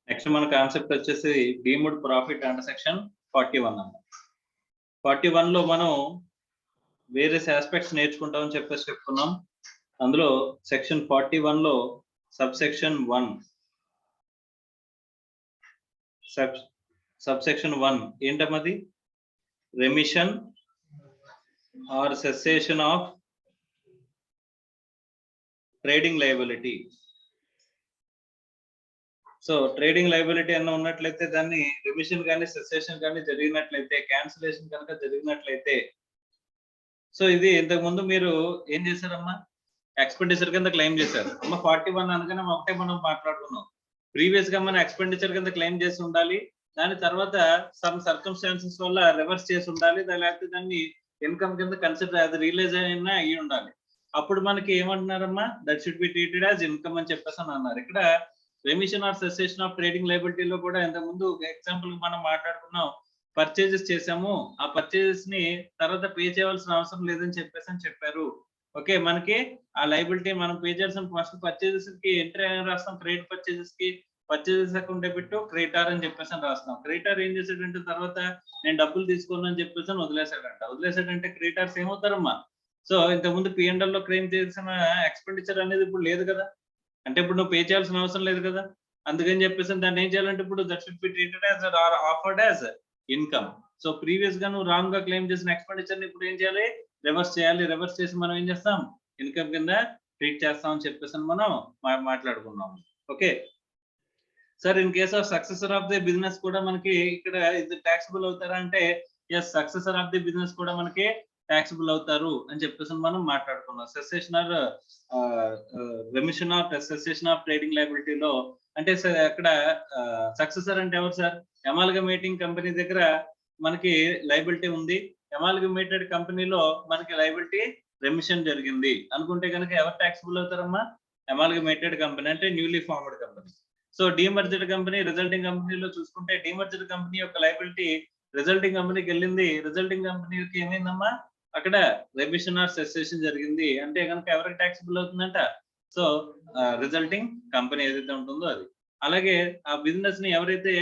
Next మన concept వచ్చేసి deemed profit under section 41 అన్నమాట. 41 లో మనం వేరియస్ ఆస్పెక్ట్స్ నేర్చుకుంటామని చెప్పుకున్నాం. అందులో సెక్షన్ 41 లో సబ్ సెక్షన్ 1 సబ్ సెక్షన్ 1 ఏంటమ్మది? Remission or cessation of trading liability. So trading liability అన్న ఉన్నట్లయితే దాన్ని రిమిషన్ కానీ సెసేషన్ కానీ జరిగినట్లయితే, క్యాన్సిలేషన్ కనుక జరిగినట్లయితే, సో ఇది ఇంతకు ముందు మీరు ఏం చేశారమ్మా? ఎక్స్పెండిచర్ కింద క్లెయిమ్ చేశారు అమ్మ. 41 అనగానే ఒకటే మనం మాట్లాడుకున్నాం. ప్రీవియస్ గా మనం ఎక్స్పెండిచర్ కింద క్లెయిమ్ చేసి ఉండాలి, దాని తర్వాత సమ్ సర్కమ్స్టాన్సెస్ వల్ల రివర్స్ చేసి ఉండాలి, లేకపోతే దాన్ని ఇన్కమ్ కింద కన్సిడర్ అది రియలైజ్ అయినా అయ్యి ఉండాలి. అప్పుడు మనకి ఏమంటున్నారమ్మా? That should be treated as income అని చెప్పేసి అన్నారు. ఇక్కడ remission or cessation of trading లయబిలిటీలో కూడా ఇంతకు ముందు ఎగ్జాంపుల్ మనం మాట్లాడుకున్నాం. పర్చేజెస్ చేసాము, ఆ పర్చేజెస్ ని తర్వాత పే చేయవలసిన అవసరం లేదని చెప్పారు. ఓకే, మనకి ఆ లయబిలిటీ మనం పే చేయాల్సిన ఫస్ట్ పర్చేజెస్ కి ఎంట్రీ అని రాస్తాం. క్రెడిట్ పర్చేజెస్ కి పర్చేజెస్ అకౌంట్ డెబిట్ క్రెడిటార్ అని చెప్పేసి రాస్తాం. క్రెడిటార్ ఏం చేశాడంటే తర్వాత నేను డబ్బులు తీసుకున్నాను అని చెప్పేసి వదిలేసాడంటే క్రెడిటార్స్ ఏమవుతారమ్మా? సో ఇంతకుముందు P&L లో క్లెయిమ్ చేసిన ఎక్స్పెండిచర్ అనేది ఇప్పుడు లేదు కదా, అంటే ఇప్పుడు నువ్వు పే చేయాల్సిన అవసరం లేదు కదా. అందుకని చెప్పేసి దాన్ని ఏం చేయాలంటే ఇప్పుడు that should be treated as or offered as income. So previous గా నువ్వు రాంగ్ గా క్లెయిమ్ చేసిన ఎక్స్పెండిచర్ ని ఇప్పుడు ఏం చేయాలి? రివర్స్ చేయాలి. రివర్స్ చేసి మనం ఏం చేస్తాం? ఇన్కమ్ కింద ట్రీట్ చేస్తాం అని చెప్పేసి మనం మాట్లాడుకున్నాం. Okay sir, in case of successor of the business కూడా మనకి ఇక్కడ ఇది ట్యాక్సిబుల్ అవుతారా అంటే yes, successor of the business కూడా మనకి ట్యాక్సిబుల్ అవుతారు అని చెప్పేసి మనం మాట్లాడుకున్నాం. Cessation or remission of cessation of trading లయబిలిటీలో అంటే అక్కడ సక్సెసర్ అంటే ఎవరు సార్? అమాల్గమేటింగ్ కంపెనీ దగ్గర మనకి లయబిలిటీ ఉంది, అమాల్గమేటెడ్ కంపెనీలో మనకి లయబిలిటీ రెమిషన్ జరిగింది అనుకుంటే కనుక ఎవరు ట్యాక్సిబుల్ అవుతారమ్మా? అమాల్గమేటెడ్ కంపెనీ అంటే newly formed company. So demerged company, resulting కంపెనీలో చూసుకుంటే డీమర్జ్డ్ కంపెనీ యొక్క లయబిలిటీ రిజల్టింగ్ కంపెనీకి వెళ్ళింది. రిజల్టింగ్ కంపెనీకి ఏమైందమ్మా? అక్కడ రెమిషన్ ఆర్ సెసేషన్ జరిగింది అంటే కనుక ఎవరికి ట్యాక్సిబుల్ అవుతుందంట? సో రిజల్టింగ్ కంపెనీ ఏదైతే ఉంటుందో అది. అలాగే ఆ బిజినెస్ ని ఎవరైతే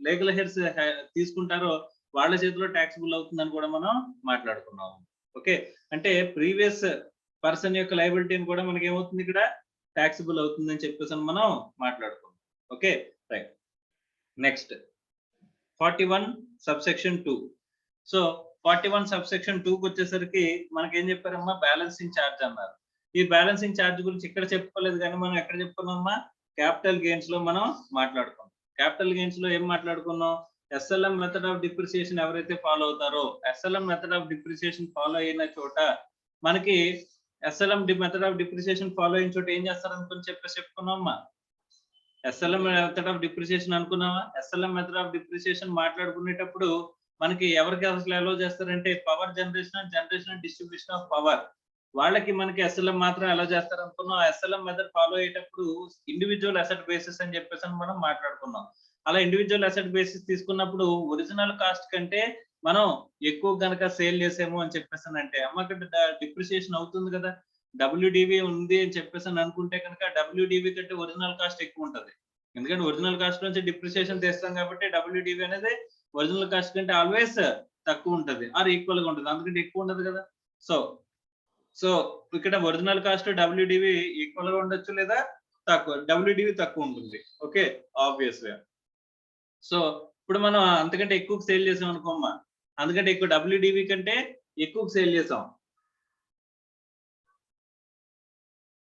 లీగల్ హెయిర్స్ తీసుకుంటారో వాళ్ళ చేతిలో ట్యాక్సిబుల్ అవుతుందని కూడా మనం మాట్లాడుకున్నాము. ఓకే, అంటే ప్రీవియస్ పర్సన్ యొక్క లయబిలిటీని కూడా మనకి ఏమవుతుంది? ఇక్కడ ట్యాక్సిబుల్ అవుతుందని చెప్పేసి మనం మాట్లాడుకున్నాం. Okay right. Next 41 subsection 2. So 41 subsection 2కి వచ్చేసరికి మనకి ఏం చెప్పారమ్మా? బ్యాలెన్సింగ్ ఛార్జ్ అన్నారు. ఈ బ్యాలెన్సింగ్ ఛార్జ్ గురించి ఇక్కడ చెప్పుకోలేదు కానీ మనం ఎక్కడ చెప్పుకున్నామమ్మా? క్యాపిటల్ గెయిన్స్ లో మనం మాట్లాడుకున్నాం. క్యాపిటల్ గెయిన్స్ లో ఏం మాట్లాడుకున్నాం? SLM మెథడ్ ఆఫ్ డిప్రిసియేషన్ ఎవరైతే ఫాలో అవుతారో, SLM method of depreciation follow అయిన చోట మనకి SLM method of depreciation follow అయిన చోట ఏం చేస్తారనుకుని చెప్పుకున్నామమ్మా? SLM మెథడ్ ఆఫ్ డిప్రిసియేషన్ అనుకున్నావా? SLM మెథడ్ ఆఫ్ డిప్రిసియేషన్ మాట్లాడుకునేటప్పుడు మనకి ఎవరికి అసలు అలో చేస్తారంటే power generation and distribution of power, వాళ్ళకి మనకి SLM మాత్రం అలో చేస్తారు అనుకున్నాం. SLM మెథడ్ ఫాలో అయ్యేటప్పుడు ఇండివిజువల్ అసెట్ బేసిస్ అని చెప్పేసి మనం మాట్లాడుకున్నాం. అలా ఇండివిజువల్ అసెట్ బేసిస్ తీసుకున్నప్పుడు ఒరిజినల్ కాస్ట్ కంటే మనం ఎక్కువ కనుక సేల్ చేసాము అని చెప్పేసి అంటే అమ్మ అక్కడ డిప్రిసియేషన్ అవుతుంది కదా. WDV ఉంది అని చెప్పేసి అనుకుంటే కనుక WDV కంటే ఒరిజినల్ కాస్ట్ ఎక్కువ ఉంటుంది. ఎందుకంటే ఒరిజినల్ కాస్ట్ నుంచి డిప్రిసియేషన్ తెస్తాం కాబట్టి WDV అనేది ఒరిజినల్ కాస్ట్ కంటే ఆల్వేస్ తక్కువ ఉంటుంది ఆర్ ఈక్వల్ గా ఉంటుంది, అందుకంటే ఎక్కువ ఉండదు కదా. సో ఇక్కడ ఒరిజినల్ కాస్ట్ WDV ఈక్వల్ గా ఉండొచ్చు లేదా తక్కువ, WDV తక్కువ ఉంటుంది. ఓకే ఆబ్వియస్ గా. సో ఇప్పుడు మనం అంతకంటే ఎక్కువ సేల్ చేసాం అనుకోమ్మా, అందుకంటే ఎక్కువ WDV కంటే ఎక్కువ సేల్ చేసాం,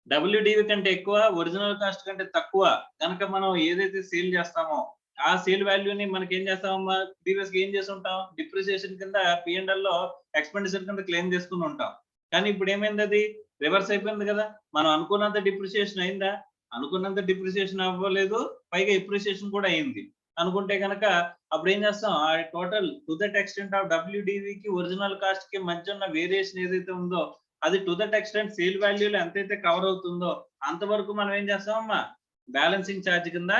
WDV కంటే ఎక్కువ, ఒరిజినల్ కాస్ట్ కంటే తక్కువ కనుక మనం ఏదైతే సేల్ చేస్తామో ఆ సేల్ వాల్యూని మనకి ఏం చేస్తామమ్మా? ప్రీవియస్ గా ఏం చేసి ఉంటాం? డిప్రిసియేషన్ కింద P&L లో ఎక్స్పెండిచర్ కింద క్లెయిమ్ చేసుకుని ఉంటాం. కానీ ఇప్పుడు ఏమైంది? అది రివర్స్ అయిపోయింది కదా. మనం అనుకున్నంత డిప్రిసియేషన్ అయిందా? అనుకున్నంత డిప్రిసియేషన్ అవ్వలేదు, పైగా ఎప్రిసియేషన్ కూడా అయింది అనుకుంటే కనుక అప్పుడు ఏం చేస్తాం? ఆ total to that extent of WDV కి ఒరిజినల్ కాస్ట్ కి మధ్య ఉన్న వేరియేషన్ ఏదైతే ఉందో అది టు దట్ ఎక్స్టెంట్ సేల్ వాల్యూలో ఎంతైతే కవర్ అవుతుందో అంతవరకు మనం ఏం చేస్తామమ్మా? బ్యాలెన్సింగ్ ఛార్జ్ కింద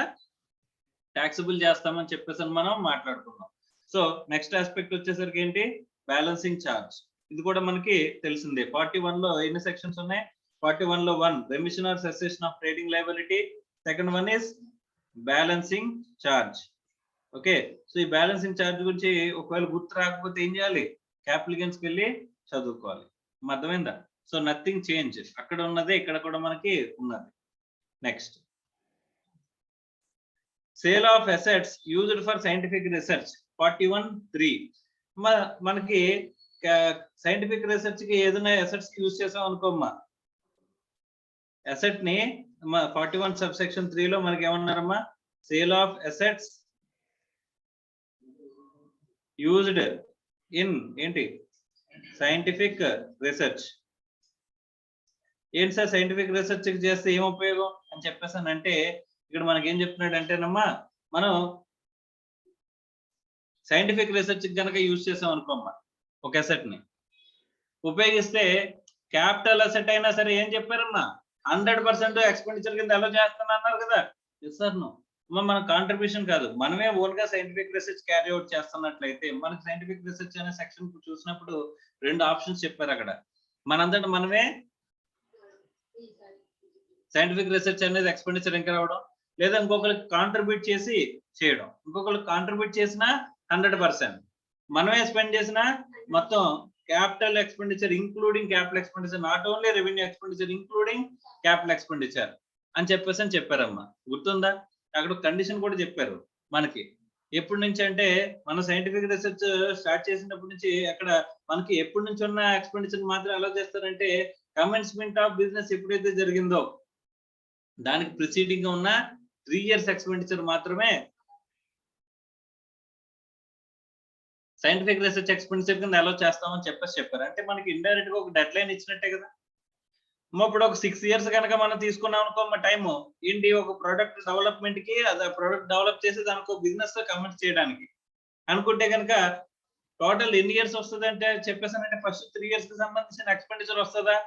ట్యాక్సిబుల్ చేస్తామని చెప్పేసి మనం మాట్లాడుకున్నాం. సో నెక్స్ట్ ఆస్పెక్ట్ వచ్చేసరికి ఏంటి? Balancing charge. ఇది కూడా మనకి తెలిసిందే. 41 లో ఎన్ని సెక్షన్స్ ఉన్నాయి? 41 లో 1 remission or cessation of trading liability, second one is balancing charge. Okay, so ఈ బ్యాలెన్సింగ్ ఛార్జ్ గురించి ఒకవేళ గుర్తు రాకపోతే ఏం చేయాలి? అప్లికెంట్స్కి వెళ్ళి చదువుకోవాలి. అర్థమైందా? సో నథింగ్ చేంజ్, అక్కడ ఉన్నదే ఇక్కడ కూడా మనకి ఉన్నది. Next, sale of assets used for scientific research 41(3). మనకి సైంటిఫిక్ రీసెర్చ్ కి ఏదైనా అసెట్స్ యూజ్ చేసాం అనుకోమ్మా, అసెట్ ని 41 సబ్సెక్షన్ 3 లో మనకి ఏమన్నారమ్మా? Sale of assets used in ఏంటి? Scientific research. ఏంటి సార్ సైంటిఫిక్ రీసెర్చ్ చేస్తే ఏం ఉపయోగం అని చెప్పేసానంటే, ఇక్కడ మనకి ఏం చెప్తున్నాడు అంటేనమ్మా, మనం సైంటిఫిక్ రీసెర్చ్ కనుక యూజ్ చేసాం అనుకోమ్మా ఒక అసెట్ ని ఉపయోగిస్తే, క్యాపిటల్ అసెట్ అయినా సరే ఏం చెప్పారమ్మా? 100% ఎక్స్పెండిచర్ కింద ఎలా చేస్తాను అన్నారు కదా. ఎస్ సార్ నో, మన కాంట్రిబ్యూషన్ కాదు, మనమే ఓన్ గా సైంటిఫిక్ రీసెర్చ్ క్యారీ అవుట్ చేస్తున్నట్లయితే, మనకి సైంటిఫిక్ రీసెర్చ్ అనే సెక్షన్ చూసినప్పుడు 2 ఆప్షన్స్ చెప్పారు అక్కడ. మనంతటా మనమే సైంటిఫిక్ రీసెర్చ్ అనేది ఎక్స్పెండిచర్ ఇంకా రావడం, లేదా ఇంకొకరికి కాంట్రిబ్యూట్ చేసి చేయడం. ఇంకొకరికి కాంట్రిబ్యూట్ చేసినా 100%, మనమే స్పెండ్ చేసిన మొత్తం capital expenditure including capital expenditure, not only revenue expenditure including capital expenditure అని చెప్పారమ్మా. గుర్తుందా? అక్కడ కండిషన్ కూడా చెప్పారు మనకి. ఎప్పటి నుంచి అంటే, మన సైంటిఫిక్ రీసెర్చ్ స్టార్ట్ చేసినప్పటి నుంచి అక్కడ మనకి ఎప్పటి నుంచి ఉన్న ఎక్స్పెండిచర్ మాత్రం ఎలా చేస్తారంటే, కమెన్స్మెంట్ ఆఫ్ బిజినెస్ ఎప్పుడైతే జరిగిందో దానికి ప్రిసీడింగ్ గా ఉన్న 3 years ఎక్స్పెండిచర్ మాత్రమే సైంటిఫిక్ రీసెర్చ్ ఎక్స్పెండిచర్ కింద అలో చేస్తామని చెప్పారు. అంటే మనకి ఇండైరెక్ట్ గా ఒక డెడ్ లైన్ ఇచ్చినట్టే కదా. ఇప్పుడు ఒక 6 years కనుక మనం తీసుకున్నాం అనుకో టైము ఏంటి, ఒక ప్రొడక్ట్ డెవలప్మెంట్ కి, అది ప్రొడక్ట్ డెవలప్ చేసి దానికి బిజినెస్ తో కమెంట్ చేయడానికి అనుకుంటే కనుక టోటల్ ఎన్ని ఇయర్స్ వస్తుంది అంటే చెప్పేసానంటే, ఫస్ట్ 3 years కి సంబంధించిన ఎక్స్పెండిచర్ వస్తుందా?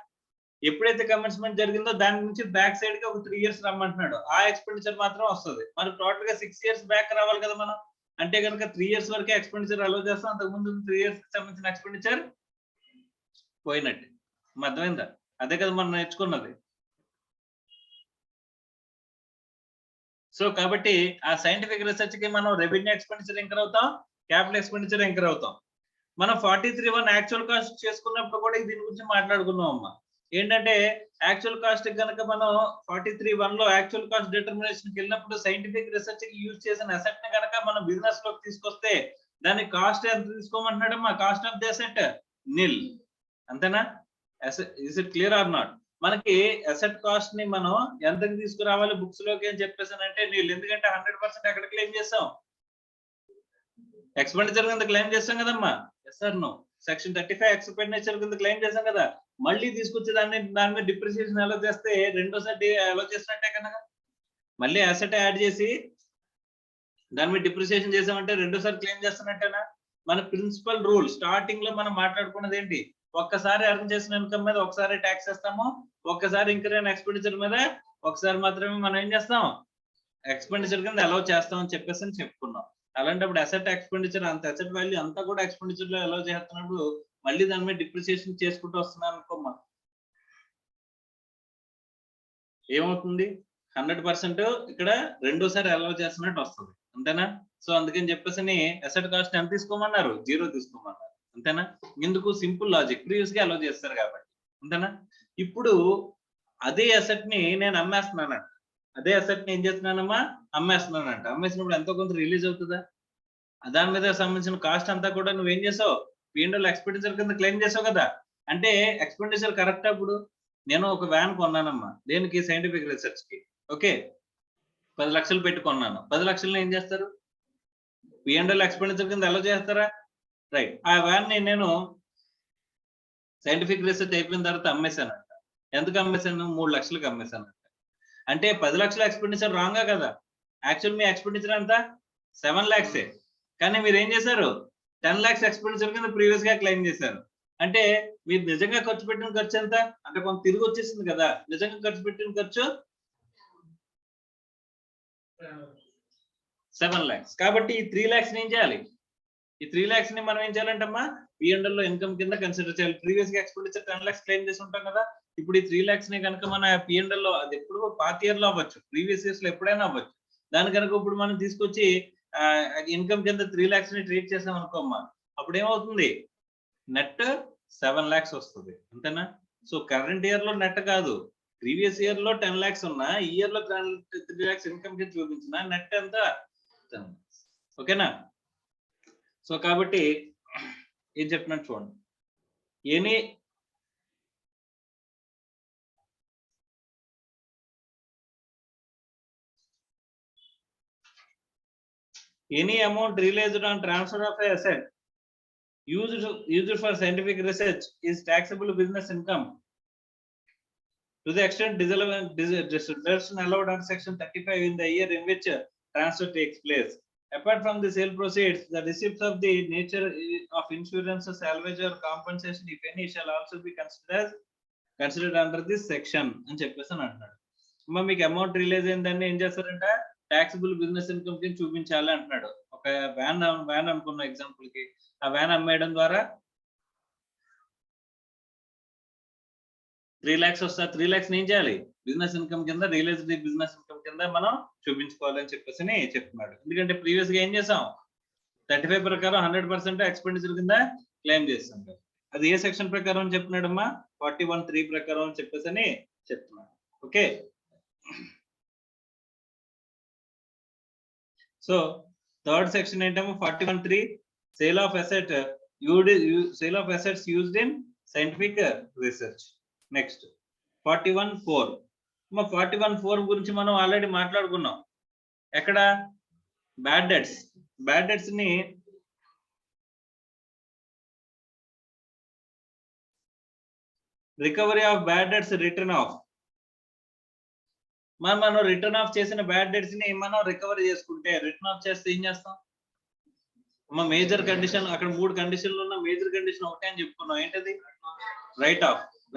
ఎప్పుడైతే కమెన్స్మెంట్ జరిగిందో దాని నుంచి బ్యాక్ సైడ్ కి ఒక 3 years రమ్మంటున్నాడు, ఆ ఎక్స్పెండిచర్ మాత్రం వస్తుంది. మనకు టోటల్ గా 6 years బ్యాక్ రావాలి కదా మనం. అంటే కనుక 3 years వరకే ఎక్స్పెండిచర్ అలో చేస్తాం, అంతకుముందు 3 years కి సంబంధించిన ఎక్స్పెండిచర్ పోయినట్టు. అర్థమైందా? అదే కదా మనం నేర్చుకున్నది. సో కాబట్టి ఆ సైంటిఫిక్ రీసెర్చ్ కి మనం రెవెన్యూ ఎక్స్పెండిచర్ ఎంకర్ అవుతాం, క్యాపిటల్ ఎక్స్పెండిచర్ ఎంకర్ అవుతాం. మనం 43(1) యాక్చువల్ కాస్ట్ చేసుకున్నప్పుడు కూడా దీని గురించి మాట్లాడుకున్నాం అమ్మా. ఏంటంటే యాక్చువల్ కాస్ట్ కనుక మనం 43(1) లో యాక్చువల్ కాస్ట్ డిటర్మినేషన్ కి వెళ్ళినప్పుడు, సైంటిఫిక్ రీసెర్చ్ కి యూజ్ చేసిన అసెట్ ని కనుక మనం బిజినెస్ లోకి తీసుకొస్తే దాని కాస్ట్ ఎంత తీసుకోమంటున్నాడమ్మా? Cost of the asset nil. అంతేనా? Is it clear or not? మనకి అసెట్ కాస్ట్ ని మనం ఎంతకి తీసుకురావాలి బుక్స్ లోకి అని చెప్పేసానంటే నిల్. ఎందుకంటే 100% ఎక్కడ క్లెయిమ్ చేస్తాం? ఎక్స్పెండిచర్ కింద క్లెయిమ్ చేస్తాం కదమ్మా. Yes or no? Section 35 expenditure కింద క్లెయిమ్ చేస్తాం కదా. మళ్ళీ తీసుకొచ్చి దాని మీద డిప్రిసియేషన్ ఎలా చేస్తే రెండోసారి ఎలా చేసినట్టే కనుక, మళ్ళీ అసెట్ యాడ్ చేసి దాని మీద డిప్రిసియేషన్ చేసామంటే రెండోసారి క్లెయిమ్ చేస్తున్నట్టేనా? మన ప్రిన్సిపల్ రూల్ స్టార్టింగ్ లో మనం మాట్లాడుకున్నది ఏంటి? ఒక్కసారి ఎర్న్ చేసిన ఇన్కమ్ మీద ఒకసారి ట్యాక్స్ వేస్తాము, ఒక్కసారి ఇంక్రీజ్ అయిన ఎక్స్పెండిచర్ మీద ఒకసారి మాత్రమే మనం ఏం చేస్తాం? ఎక్స్పెండిచర్ కింద అలౌ చేస్తాం అని చెప్పేసి చెప్పుకున్నాం. అలాంటప్పుడు అసెట్ ఎక్స్పెండిచర్ అంత అసెట్ వాల్యూ అంతా కూడా ఎక్స్పెండిచర్ లో అలౌ చేస్తున్నప్పుడు మళ్ళీ దాని మీద డిప్రిసియేషన్ చేసుకుంటూ వస్తున్నాను అనుకోమ్మా, ఏమవుతుంది? 100% ఇక్కడ రెండోసారి అలౌ చేస్తున్నట్టు వస్తుంది. అంతేనా? సో అందుకని చెప్పేసి అసెట్ కాస్ట్ ఎంత తీసుకోమన్నారు? 0 తీసుకోమన్నారు. అంతేనా? ఎందుకు? సింపుల్ లాజిక్, ప్రీవియస్ గా అలౌ చేస్తారు కాబట్టి. అంతేనా? ఇప్పుడు అదే అసెట్ ని నేను అమ్మేస్తున్నానంట, అదే అసెట్ ని ఏం చేస్తున్నానమ్మా? అమ్మేస్తున్నానంట. అమ్మేసినప్పుడు ఎంతో కొంత రిలీజ్ అవుతుందా? దాని మీద సంబంధించిన కాస్ట్ అంతా కూడా నువ్వేం చేసావు? P&L ఎక్స్పెండిచర్ కింద క్లెయిమ్ చేసావు కదా. అంటే ఎక్స్పెండిచర్ కరెక్ట్. అప్పుడు నేను ఒక వ్యాన్ కొన్నానమ్మా, దేనికి? సైంటిఫిక్ రీసెర్చ్ కి. ఓకే, 10 లక్షలు పెట్టి కొన్నాను. 10 లక్షలను ఏం చేస్తారు? P&L ఎక్స్పెండిచర్ కింద అలౌ చేస్తారా? రైట్. ఆ వ్యాన్ ని నేను సైంటిఫిక్ రీసెర్చ్ అయిపోయిన తర్వాత అమ్మేశానంట. ఎందుకు అమ్మేశాను? 3 లక్షలకు అమ్మేశానంట. అంటే 10 లక్షల ఎక్స్పెండిచర్ రాంగా కదా. యాక్చువల్ మీ ఎక్స్పెండిచర్ ఎంత? 7 lakhs. కానీ మీరు ఏం చేశారు? 10 lakhs ఎక్స్పెండిచర్ కింద ప్రీవియస్ గా క్లెయిమ్ చేశారు. అంటే మీరు నిజంగా ఖర్చు పెట్టిన ఖర్చు ఎంత? అంటే కొంత తిరిగి వచ్చేసింది కదా. నిజంగా ఖర్చు పెట్టిన ఖర్చు 7 lakhs. కాబట్టి ఈ 3 lakhs ఏం చేయాలి? ఈ 3 lakhs ని మనం ఏం చేయాలంటమ్మా? P&L లో ఇన్కమ్ కింద కన్సిడర్ చేయాలి. ప్రీవియస్ గా ఎక్స్పెండిచర్ 10 lakhs క్లెయిమ్ చేసి ఉంటాం కదా. ఇప్పుడు ఈ 3 lakhs ని కనుక మన P&L లో, అది ఎప్పుడు పాత ఇయర్ లో అవ్వచ్చు, ప్రీవియస్ ఇయర్స్ లో ఎప్పుడైనా అవ్వచ్చు, దాని కనుక ఇప్పుడు మనం తీసుకొచ్చి ఇన్కమ్ కింద 3 lakhs ని ట్రీట్ చేసాం అనుకోమ్మా, అప్పుడు ఏమవుతుంది, నెట్ 7 lakhs వస్తుంది, అంతేనా? సో కరెంట్ ఇయర్ లో నెట్ కాదు, ప్రీవియస్ ఇయర్ లో 10 lakhs ఉన్నా ఈ ఇయర్ లో 3 lakhs ఇన్కమ్ కింద చూపించిన నెట్ ఎంత, 10 lakhs. ఓకేనా? సో కాబట్టి ఏం చెప్తున్నాను చూడండి, any amount realized on transfer of a asset used for scientific research is taxable business income to the extent deduction allowed under section 35 in the year in which transfer takes place. Apart from the sale proceeds, the receipts of the nature of insurance, salvage or compensation, if any, shall also be considered under this section అని చెప్పేసి అంటున్నాడు. అమ్మ మీకు amount release అయిందని ఏం చేస్తారంట, taxable business income కింద చూపించాలి అంటున్నాడు. ఒక వ్యాన్ అనుకున్న ఎగ్జాంపుల్ కి, ఆ వ్యాన్ అమ్మేయడం ద్వారా 3 lakhs వస్తా, 3 lakhs ఏం చేయాలి, బిజినెస్ ఇన్కమ్ కింద, రియలైజ్డ్ బిజినెస్ ఇన్కమ్ కింద మనం చూపించుకోవాలని చెప్పేసి చెప్తున్నాడు. ఎందుకంటే ప్రీవియస్ గా ఏం చేసాం, 35 ప్రకారం 100% ఎక్స్పెండిచర్ కింద క్లెయిమ్ చేస్తాం. అది ఏ సెక్షన్ ప్రకారం చెప్తున్నాడమ్మా, 41(3) ప్రకారం చెప్పేసి చెప్తున్నాడు. ఓకే, సో థర్డ్ సెక్షన్ ఏంటమ్మా, 41(3) sale of asset sale of assets used in scientific research. Next 41(4). 41(4) గురించి మనం ఆల్రెడీ మాట్లాడుకున్నాం. ఎక్కడ, బ్యాడ్ డెట్స్ ని recovery of bad debts written off, మనం రిటర్న్ ఆఫ్ చేసిన బ్యాడ్ డెట్స్ ని మనం రికవరీ చేసుకుంటే, రిటర్న్ ఆఫ్ చేస్తే ఏం చేస్తాం, మేజర్ కండిషన్, అక్కడ 3 కండిషన్లు ఉన్న మేజర్ కండిషన్ ఒకటే అని చెప్పుకున్నాం, ఏంటది,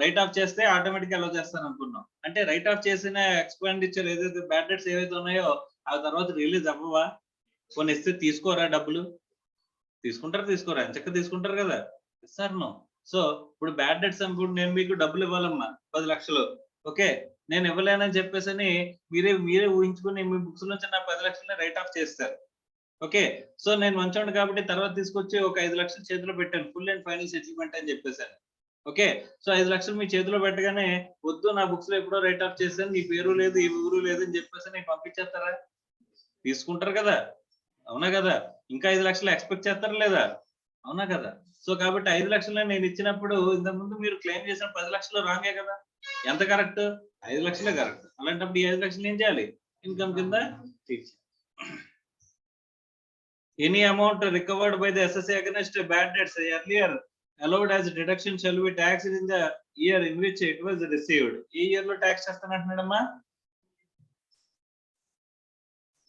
రైట్ ఆఫ్ చేస్తే ఆటోమేటిక్ అలో చేస్తాను అనుకున్నాం. అంటే రైట్ ఆఫ్ చేసిన ఎక్స్పెండిచర్ ఏదైతే బ్యాడ్ డెట్స్ ఏవైతే ఉన్నాయో ఆ తర్వాత రిలీజ్ అవ్వవా, కొన్ని ఇస్తే తీసుకోరా, డబ్బులు తీసుకోరా, ఎంచక్క తీసుకుంటారు కదా, సార్ నో. సో ఇప్పుడు బ్యాడ్ డెట్స్ అనుకుంటే నేను మీకు డబ్బులు ఇవ్వాలమ్మా 10 లక్షలు, ఓకే, నేను ఇవ్వలేనని చెప్పేసి మీరే ఊహించుకుని మీ బుక్స్ నుంచి నా 10 లక్షలని రైట్ ఆఫ్ చేస్తారు. ఓకే, సో నేను మంచోండి కాబట్టి తర్వాత తీసుకొచ్చి ఒక 5 లక్షలు చేతిలో పెట్టాను, ఫుల్ అండ్ ఫైనల్ సెటిల్మెంట్ అని చెప్పేసాను. ఓకే, సో 5 లక్షలు మీ చేతిలో పెట్టగానే, వద్దు నా బుక్స్ లో ఎప్పుడో రైట్ ఆఫ్ చేశాను, నీ పేరు లేదు ఈ ఊరు లేదు అని చెప్పేసి పంపించేస్తారా, తీసుకుంటారు కదా, అవునా కదా, ఇంకా 5 లక్షలు ఎక్స్పెక్ట్ చేస్తారా లేదా, అవునా కదా. సో కాబట్టి 5 లక్షలు నేను ఇచ్చినప్పుడు ఇంతకు ముందు మీరు క్లెయిమ్ చేసిన 10 లక్షలు రాంగే కదా, ఎంత కరెక్ట్, 5 లక్షలే కరెక్ట్. అలాంటప్పుడు ఈ 5 లక్షలు ఏం చేయాలి, ఇన్కమ్ కింద తీర్చాలి. Any amount recovered by the assessee against bad debts earlier allowed as deduction shall be taxed in the year in which it was received. A year లో ట్యాక్స్ చేస్తానంటున్నాడమ్మా,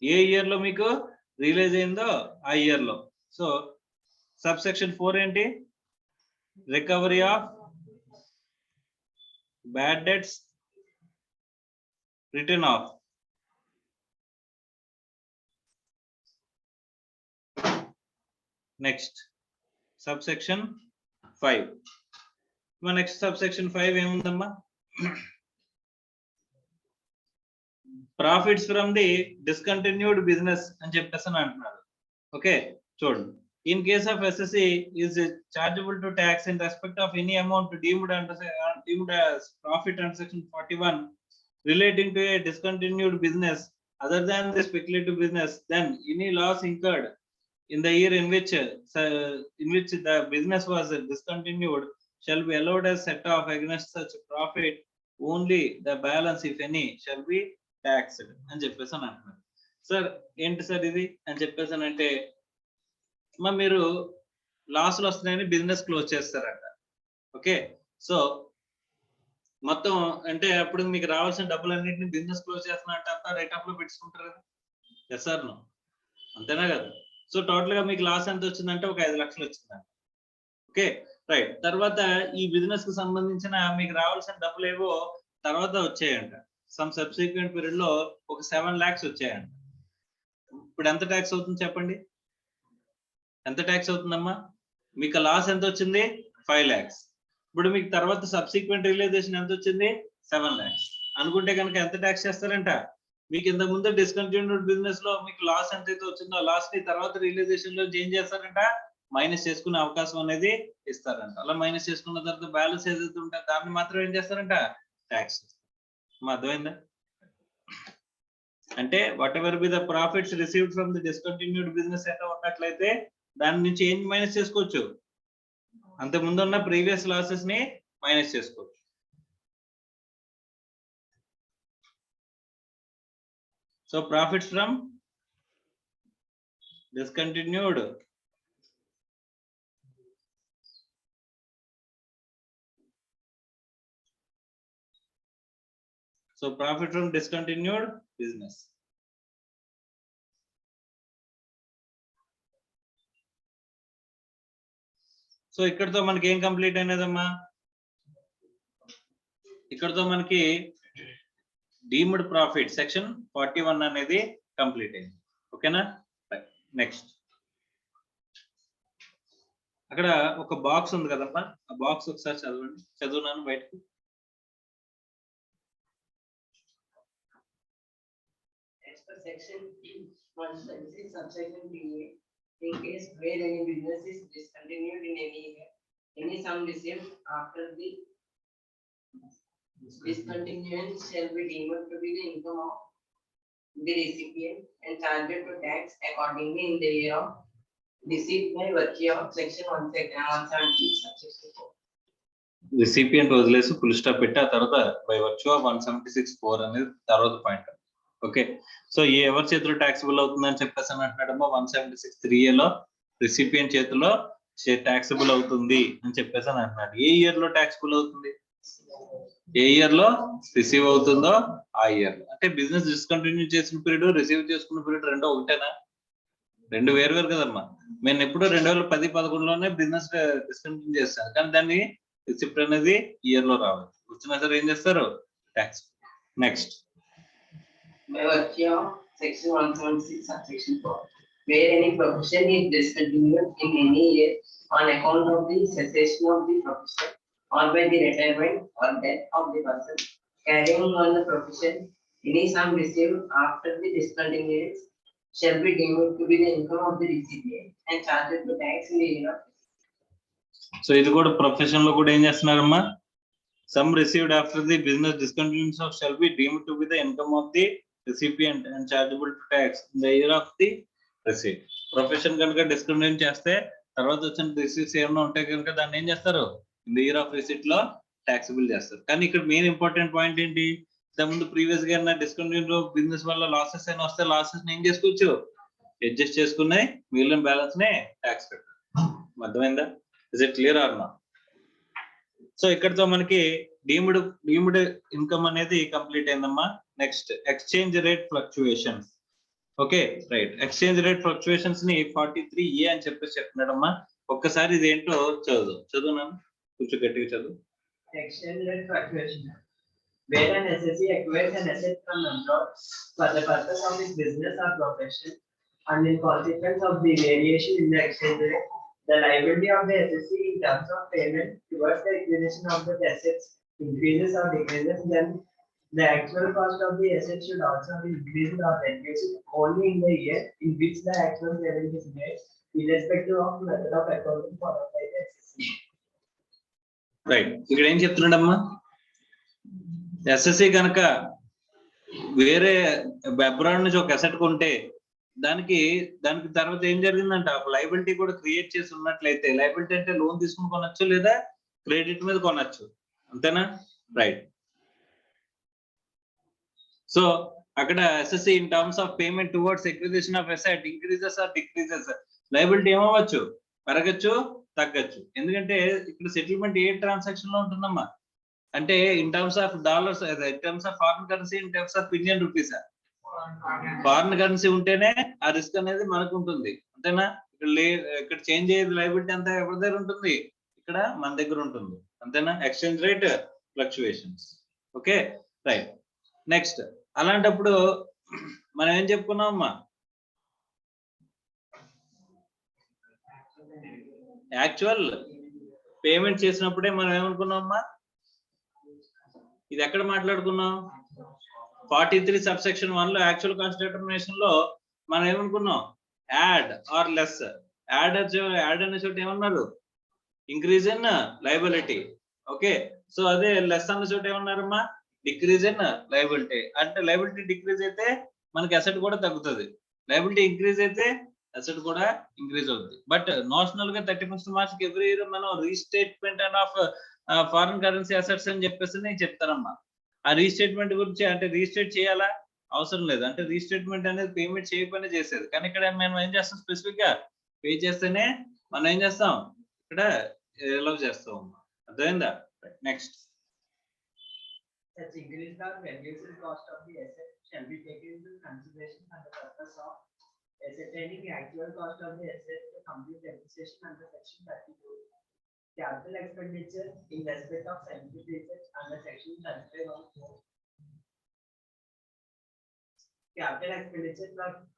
ఏ ఇయర్ లో మీకు రిలీజ్ అయిందో ఆ ఇయర్ లో. So sub section 4 ఏంటి, recovery of bad debts written off. Next sub section 5. Next sub section 5 ఏముందమ్మా, profits from the discontinued business అని చెప్పేసి అంటున్నారు. ఓకే, చూడండి, in case of SSC is chargeable to tax in respect of any amount deemed as profit under section 41 relating to a discontinued business other than the speculative business, then any loss incurred in the year in which the business was discontinued shall be allowed as set off against such profit. Only the balance, if any, shall be taxed అని చెప్పేసి అంటున్నారు. Sir ఏంటి sir ఇది అని చెప్పేసి అంటే, మీరు లాస్లు వస్తున్నాయని బిజినెస్ క్లోజ్ చేస్తారంట. ఓకే, సో మొత్తం అంటే అప్పుడు మీకు రావాల్సిన డబ్బులన్నింటినీ బిజినెస్ క్లోజ్ చేస్తున్నట్టు అంతా రైట్ ఆఫ్ లో పెట్టుకుంటారు కదా, ఎస్ సార్ నో, అంతేనా కదా. సో టోటల్ గా మీకు లాస్ ఎంత వచ్చిందంటే ఒక 5 లక్షలు వచ్చిందంట. Okay, right. తర్వాత ఈ బిజినెస్ కు సంబంధించిన మీకు రావాల్సిన డబ్బులు ఏవో తర్వాత వచ్చాయంట, సమ్ సబ్సిక్వెంట్ పీరియడ్ లో ఒక 7 lakhs వచ్చాయంట. ఇప్పుడు ఎంత ట్యాక్స్ అవుతుంది చెప్పండి, ఎంత ట్యాక్స్ అవుతుందమ్మా, మీకు లాస్ ఎంత వచ్చింది 5 lakhs. ఇప్పుడు మీకు తర్వాత సబ్సిక్వెంట్ రియలైజేషన్ ఎంత వచ్చింది 7 lakhs అనుకుంటే కనుక ఎంత ట్యాక్స్ చేస్తారంట, మీకు ఇంతకు ముందు డిస్కంటిన్యూడ్ బిజినెస్ లో మీకు లాస్ ఎంతైతే వచ్చిందో లాస్ ని తర్వాత రియలైజేషన్ లో ఏం చేస్తారంట, మైనస్ చేసుకునే అవకాశం అనేది ఇస్తారంట. అలా మైనస్ చేసుకున్న తర్వాత బ్యాలెన్స్ ఏదైతే ఉంటే దాన్ని మాత్రం ఏం చేస్తారంట, ట్యాక్స్. అర్థమైందా? అంటే what ever be the profits received from the discontinued business ఎంత ఉన్నట్లయితే దాని నుంచి ఏం మైనస్ చేసుకోవచ్చు, అంత ముందున్న ప్రీవియస్ లాసెస్ ని మైనస్ చేసుకోవచ్చు. So profits from discontinued so profit from discontinued business. So ఇక్కడతో మనకి ఏం కంప్లీట్ అయినదమ్మా, ఇక్కడతో మనకి డీమ్డ్ ప్రాఫిట్ సెక్షన్ 41 అనేది కంప్లీట్ అయింది. ఓకేనా? నెక్స్ట్ అక్కడ ఒక బాక్స్ ఉంది కదమ్మా, ఆ బాక్స్ ఒకసారి చదవండి. చదువునాను బయటకు. Section 126 subsection BA, in case where any business is discontinued in any year, any sum received after the discontinuance shall be deemed to be the income of the recipient and charged to tax accordingly in the year of receipt by virtue of section 176 subsection 4. Recipient వదిలేసి full stop పెట్టి ఆ తర్వాత by virtue of 176(4) అనేది తర్వాత point. Okay, so ఏ ఎవరి చేతిలో taxable అవుతుందని చెప్పేసి అని అంటున్నాడమ్మా, 176(3A) లో రిసిపియంట్ చేతిలో ట్యాక్సిబుల్ అవుతుంది అని చెప్పేసి అని అంటున్నాడు. ఏ ఇయర్ లో ట్యాక్సిబుల్ అవుతుంది, ఏ ఇయర్ లో రిసీవ్ అవుతుందో ఆ ఇయర్ లో. అంటే బిజినెస్ డిస్కంటిన్యూ చేసిన పీరియడ్, రిసీవ్ చేసుకున్న పీరియడ్ రెండో ఒకటేనా? రెండు వేరు వేరు కదమ్మా. నేను ఎప్పుడు 2010-11లోనే బిజినెస్ డిస్కంటిన్యూ చేస్తాను, కానీ దాన్ని రిసిప్ట్ అనేది ఇయర్ లో రావాలి. వచ్చినా సరే ఏం చేస్తారు, tax. Next By virtue of section 176 subsection 4, where any profession is discontinued in any year on account of the cessation of the profession or by the retirement or death of the person carrying on the profession, any sum received after the discontinuance shall be deemed to be the income of the recipient and charged to tax in the year. So ఇది కూడా profession లో కూడా ఏం చేస్తున్నారమ్మా, sum received after the business discontinues of shall be deemed to be the income of the recipient and chargeable to tax in the year of the receipt. Profession కనుక discontinue చేస్తే తర్వాత వచ్చిన రిసీట్స్ ఏమైనా ఉంటాయి కనుక దాన్ని ఏం చేస్తారు, in the year of receipt లో ట్యాక్సిబుల్ చేస్తారు. కానీ ఇక్కడ మెయిన్ ఇంపార్టెంట్ పాయింట్ ఏంటి, ఇంతకుముందు ప్రీవియస్ గా డిస్కంటిన్యూ బిజినెస్ వల్ల లాసెస్ అయినా వస్తే లాసెస్ ఏం చేసుకోవచ్చు, అడ్జస్ట్ చేసుకునే మిగిలిన బ్యాలెన్స్ నే ట్యాక్స్ పెట్టారు. అర్థమైందా? Is it clear or not? So ఇక్కడతో మనకి డీమ్డ్ ఇన్కమ్ అనేది కంప్లీట్ అయిందమ్మా. Next exchange rate fluctuations. Okay right, exchange rate fluctuations ని 43A అని చెప్పేసి చెప్తున్నాడమ్మా. ఒక్కసారి ఇది ఏంటో చదువునాను, కొంచెం గట్టిగా చదువు. Exchange rate fluctuation. Where an assessee acquires an asset from abroad for the purpose of his business or profession, and in consequence of the variation in the exchange rate, the liability of the assessee in terms of payment towards the acquisition of the assets increases or decreases, then the actual cost of the asset should also be increased or reduced only in the year in which the actual payment is made, irrespective of method of accounting followed by the assessee. Right, ఇక్కడ ఏం చెప్తున్నాడమ్మా, SSC కనుక వేరే abroad నుంచి ఒక asset కొంటే దానికి తర్వాత ఏం జరిగిందంట, ఒక లైబిలిటీ కూడా క్రియేట్ చేసి ఉన్నట్లయితే, లైబిలిటీ అంటే లోన్ తీసుకుని కొనొచ్చు లేదా క్రెడిట్ మీద కొనొచ్చు, అంతేనా? రైట్. సో అక్కడ SSC in terms of payment towards acquisition of asset increases or decreases. Liability ఏమవచ్చు, పెరగచ్చు తగ్గచ్చు. ఎందుకంటే ఇక్కడ సెటిల్మెంట్ ఏ ట్రాన్సాక్షన్ లో ఉంటుందమ్మా అంటే in terms of dollars, in terms of foreign currency, in terms of Indian rupees. Foreign currency ఉంటేనే ఆ రిస్క్ అనేది మనకు ఉంటుంది, అంతేనా? ఇక్కడ చేంజ్ అయ్యేది లైబిలిటీ అంతా ఎవరి దగ్గర ఉంటుంది, ఇక్కడ మన దగ్గర ఉంటుంది, అంతేనా? Exchange rate fluctuations. Okay right. Next అలాంటప్పుడు మనం ఏం చెప్పుకున్నామమ్మా, యాక్చువల్ పేమెంట్ చేసినప్పుడే మనం ఏమనుకున్నామమ్మా, ఇది ఎక్కడ మాట్లాడుకున్నాం, 43 సబ్సెక్షన్ 1 లో యాక్చువల్ కాస్ట్ డిటర్మినేషన్ లో మనం ఏమనుకున్నాం, యాడ్ ఆర్ లెస్. యాడ్ అనే చోట ఏమన్నారు, increase in liability. Okay, so అదే లెస్ అన్న చోట ఏమన్నారమ్మా, డిక్రీజ్ ఇన్ లయబిలిటీ. అంటే లయబిలిటీ డిక్రీజ్ అయితే మనకి అసెట్ కూడా తగ్గుతుంది, లయబిలిటీ ఇంక్రీజ్ అయితే అసెట్ కూడా ఇంక్రీజ్ అవుతుంది. బట్ నోషనల్ గా 31st మార్చ్ ఎవ్రీ ఇయర్ మనం restatement and of foreign currency assets అని చెప్పేసి నేను చెప్తారమ్మా. ఆ రీస్టేట్మెంట్ గురించి అంటే రీస్టేట్ చేయాలా అవసరం లేదు, అంటే రీస్టేట్మెంట్ అనేది పేమెంట్ చేయకపోయినా చేసేది. కానీ ఇక్కడ మనం ఏం చేస్తాం, స్పెసిఫిక్ గా పే చేస్తేనే మనం ఏం చేస్తాం, ఇక్కడ ఎలౌ చేస్తాం. అర్థమైందా? Next. Such increased or reduced cost of the asset shall be taken into consideration for the purpose of ascertaining the actual cost of the asset to complete depreciation under section 32. Capital expenditure in respect of scientific research under section 35(1)(4). Capital expenditure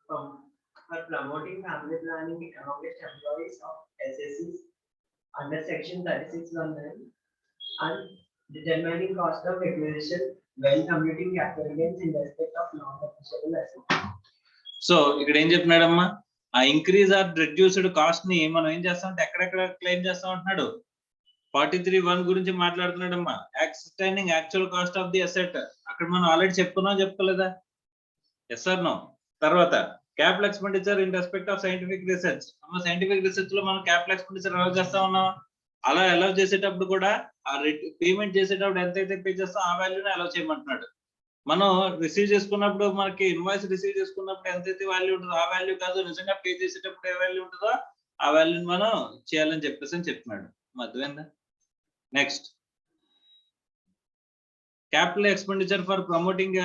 for promoting family planning amongst employees of SSCs under section 36(1)(9) and determining cost of acquisition when computing capital gains in respect of non-depreciable assets. So ఇక్కడ ఏం చెప్తున్నాడమ్మా, ఆ increase or reduced cost ని మనం ఏం చేస్తాం అంటే ఎక్కడెక్కడ claim చేస్తాం అంటున్నాడు. 43(1) గురించి మాట్లాడుతున్నాడమ్మా, extending actual cost of the asset. అక్కడ మనం ఆల్రెడీ చెప్పుకున్నాం, చెప్పుకోలేదా? Yes or no? తర్వాత capital expenditure in respect of scientific research. అమ్మ సైంటిఫిక్ రీసెర్చ్ లో మనం క్యాపిటల్ ఎక్స్పెండిచర్ అలౌ చేస్తా ఉన్నాం. అలా అలౌ చేసేటప్పుడు కూడా ఆ పేమెంట్ చేసేటప్పుడు ఎంతైతే పే చేస్తాం ఆ వాల్యూని అలౌ చేయమంటున్నాడు. మనం రిసీవ్ చేసుకున్నప్పుడు మనకి ఇన్వాయిస్ రిసీవ్ చేసుకున్నప్పుడు ఎంతైతే వాల్యూ ఉంటుందో ఆ వాల్యూ కాదు, నిజంగా పే చేసేటప్పుడు ఏ వాల్యూ ఉంటుందో ఆ వాల్యూని మనం చేయాలని చెప్పేసి అని చెప్తున్నాడు. అర్థమైందా? Next, capital expenditure for promoting.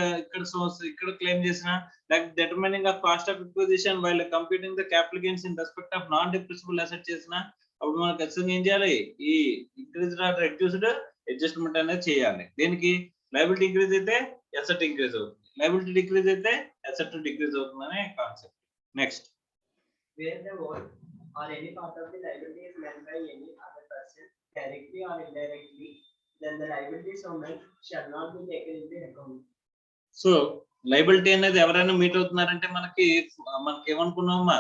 ఇక్కడ క్లెయిమ్ చేసిన like determining of cost of acquisition while computing the capital gains in respect of non depreciable asset చేసిన అప్పుడు మనం ఖచ్చితంగా ఏం చేయాలి, ఈ ఇంక్రీజ్డ్ ఆర్ రెడ్యూస్డ్ అడ్జస్ట్మెంట్ అనేది చేయాలి. దీనికి లయబిలిటీ ఇంక్రీజ్ అయితే అసెట్ ఇంక్రీజ్ అవుతుంది, లయబిలిటీ డిక్రీజ్ అయితే అసెట్ డిక్రీజ్ అవుతుంది అనే concept. Next, where the whole or any part of the liability is lent by any other person directly or indirectly, then the liability so much shall not be taken into account. So liability అనేది ఎవరైనా meet అవుతున్నారంటే మనకి ఏమనుకున్నామా,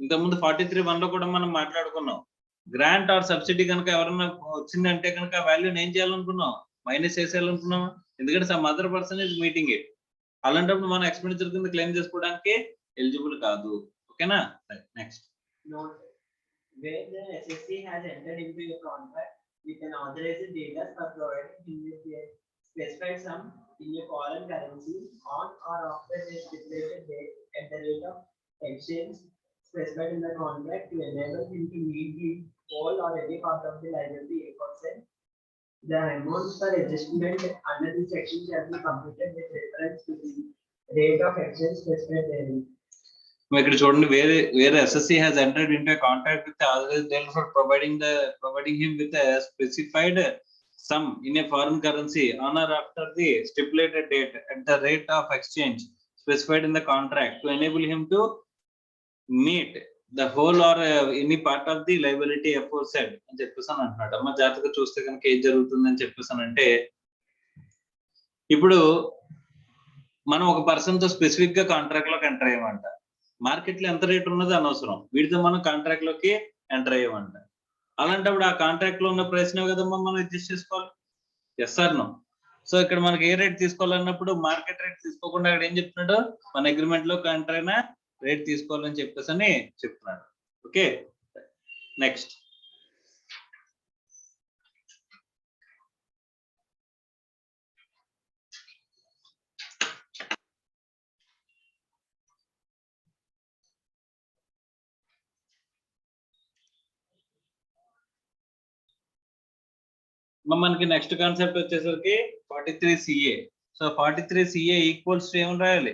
ఇంతకుముందు 43(1) లో కూడా మనం మాట్లాడుకున్నాం. Grant are subsidy కనుక ఎవరైనా వచ్చిందంటే కనుక వాల్యూని ఏం చేయాలనుకున్నాం, మైనస్ చేసేయాలనుకున్నాం. ఎందుకంటే some other person is meeting it. అలాంటప్పుడు మనం ఎక్స్పెండిచర్ కింద క్లెయిమ్ చేసుకోవడానికి ఎలిజిబుల్ కాదు. ఓకేనా? Next. Note, where the SSC has entered into a contract with an authorized dealer for providing him with a specified sum in a foreign currency on or after a stipulated date at the rate of exchange specified in the contract to enable him to meet the whole or any part of the liability aforesaid, the amount for adjustment under this section shall be computed with reference to the rate of exchange specified therein. ఇక్కడ చూడండి, వేరే SSC has entered into a contract with the authorized dealer for providing him with a specified sum in a foreign currency on or after the stipulated date at the rate of exchange specified in the contract to enable him to meet the whole or any part of the liability aforesaid అని చెప్పేసి అంటున్నాడు. అమ్మ జాగ్రత్తగా చూస్తే కనుక ఏం జరుగుతుందని చెప్పేసానంటే, ఇప్పుడు మనం ఒక పర్సన్ తో స్పెసిఫిక్ గా కాంట్రాక్ట్ లోకి ఎంటర్ అయ్యామంట. మార్కెట్ లో ఎంత రేట్ ఉన్నది అనవసరం, వీటితో మనం కాంట్రాక్ట్ లోకి ఎంటర్ అయ్యామంట. అలాంటప్పుడు ఆ కాంట్రాక్ట్ లో ఉన్న ప్రైస్ కదమ్మా మనం అడ్జస్ట్ చేసుకోవాలి. Yes or no? సో ఇక్కడ మనకి ఏ రేట్ తీసుకోవాలన్నప్పుడు మార్కెట్ రేట్ తీసుకోకుండా ఇక్కడ ఏం చెప్తున్నాడు, మన అగ్రిమెంట్ లో ఎంటర్ అయినా రేట్ తీసుకోవాలని చెప్పేసి అని చెప్తున్నాడు. Okay, next. మనకి నెక్స్ట్ కాన్సెప్ట్ వచ్చేసరికి 43CA. So 43CA equals to ఏమని రాయాలి,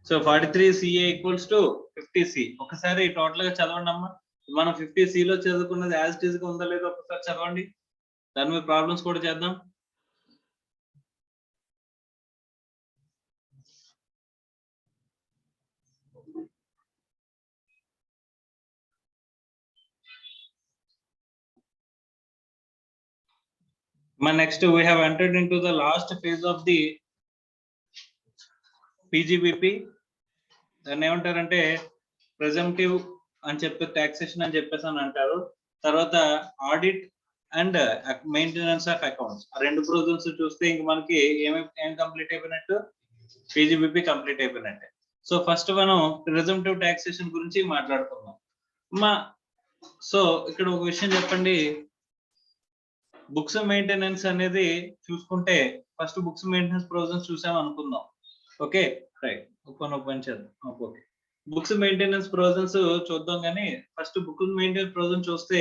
so 43CA equals to 50C. ఒకసారి టోటల్ గా చదవండి అమ్మా. మనం 50C లో చదువుకున్నది యాజ్ ఇట్ ఈస్ గా ఉందా లేదో ఒకసారి చదవండి, దాని మీద ప్రాబ్లమ్స్ కూడా చేద్దాం. Next we have entered into the last phase of the PGBP. దాన్ని ఏమంటారంటే ప్రెజంప్టివ్ అని చెప్పి టాక్సేషన్ అని చెప్పేసి అని అంటారు. తర్వాత audit and maintenance of accounts, ఆ రెండు ప్రొవిజన్స్ చూస్తే ఇంక మనకి ఏం కంప్లీట్ అయిపోయినట్టు, PGBP కంప్లీట్ అయిపోయినట్టే. సో ఫస్ట్ మనం ప్రెజంప్టివ్ టాక్సేషన్ గురించి మాట్లాడుకుందాం. సో ఇక్కడ ఒక విషయం చెప్పండి, బుక్స్ మెయింటెనెన్స్ అనేది చూసుకుంటే ఫస్ట్ బుక్స్ మెయింటెనెన్స్ ప్రొవిజన్స్ చూసాం అనుకుందాం. ఓకే రైట్, ఓపెన్ చేద్దాం. ఓకే, బుక్స్ మెయింటెనెన్స్ ప్రొవిజన్స్ చూద్దాం. కానీ ఫస్ట్ బుక్ మెయింటెనెన్స్ ప్రొవిజన్ చూస్తే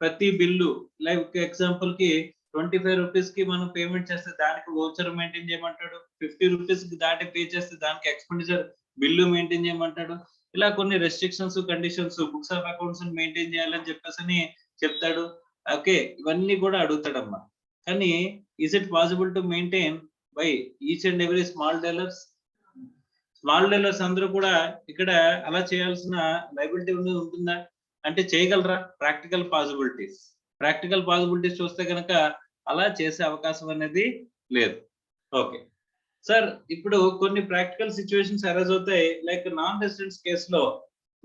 ప్రతి బిల్లు, లైక్ ఎగ్జాంపుల్ కి 25 రూపీస్ కి మనం పేమెంట్ చేస్తే దానికి వోచర్ మెయింటైన్ చేయమంటాడు. 50 రూపీస్ కి దాటి పే చేస్తే దానికి ఎక్స్పెండిచర్ బిల్లు మెయింటైన్ చేయమంటాడు. ఇలా కొన్ని restrictions, conditions, books of accounts maintain చేయాలని చెప్పేసి చెప్తాడు. ఓకే, ఇవన్నీ కూడా అడుగుతాడమ్మా. కానీ is it possible to maintain by each and every small dealers? Small dealers అందరూ కూడా ఇక్కడ అలా చేయాల్సిన లైబిలిటీ ఉంటుందా అంటే చేయగలరా? ప్రాక్టికల్ పాసిబిలిటీస్ చూస్తే కనుక అలా చేసే అవకాశం అనేది లేదు. ఓకే సార్, ఇప్పుడు కొన్ని ప్రాక్టికల్ సిచ్యువేషన్స్ అరైజ్ అవుతాయి. లైక్ నాన్ రెసిడెంట్స్ కేసులో,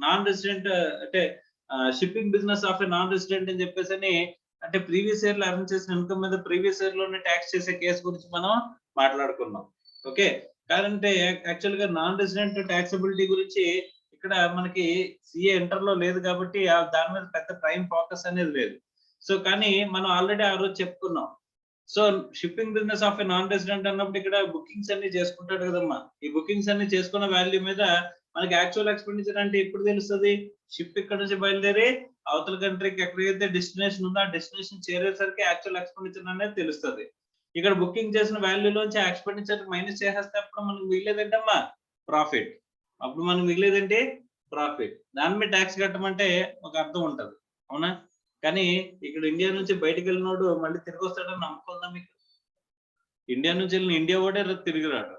నాన్ రెసిడెంట్ అంటే shipping business of a non resident అని చెప్పేసి అంటే ప్రీవియస్ ఇయర్ లో అర్న్ చేసిన ఇన్కమ్ మీద ప్రీవియస్ ఇయర్ లోనే ట్యాక్స్ చేసే కేసు గురించి మనం మాట్లాడుకున్నాం. ఓకే, కాదంటే యాక్చువల్ గా నాన్ రెసిడెంట్ ట్యాక్సబిలిటీ గురించి ఇక్కడ మనకి సిఏ ఇంటర్ లో లేదు కాబట్టి దాని మీద పెద్ద ప్రైమ్ ఫోకస్ అనేది లేదు. సో కానీ మనం ఆల్రెడీ ఆ రోజు చెప్పుకున్నాం. So shipping business of a non resident అన్నప్పుడు ఇక్కడ బుకింగ్స్ అన్ని చేసుకుంటాడు కదమ్మా. ఈ బుకింగ్స్ అన్ని చేసుకున్న వాల్యూ మీద మనకి యాక్చువల్ ఎక్స్పెండిచర్ అంటే ఎప్పుడు తెలుస్తుంది? షిప్ ఇక్కడ నుంచి బయలుదేరి అవతల కంట్రీకి ఎక్కడైతే డెస్టినేషన్ ఉందో ఆ డెస్టినేషన్ చేరేసరికి యాక్చువల్ ఎక్స్పెండిచర్ అనేది తెలుస్తుంది. ఇక్కడ బుకింగ్ చేసిన వాల్యూలోంచి ఎక్స్పెండిచర్ మైనస్ చేసేస్తే అప్పుడు మనకు మిగిలేదంటమ్మా ప్రాఫిట్. అప్పుడు మనకు మిగిలేదంటే ప్రాఫిట్. దాని మీద ట్యాక్స్ కట్టమంటే ఒక అర్థం ఉంటది, అవునా? కానీ ఇక్కడ ఇండియా నుంచి బయటకు వెళ్ళినోడు మళ్ళీ తిరిగి వస్తాడని నమ్మకం ఉందా మీకు? ఇండియా నుంచి వెళ్ళిన ఇండియా ఓడే తిరిగి రాడు.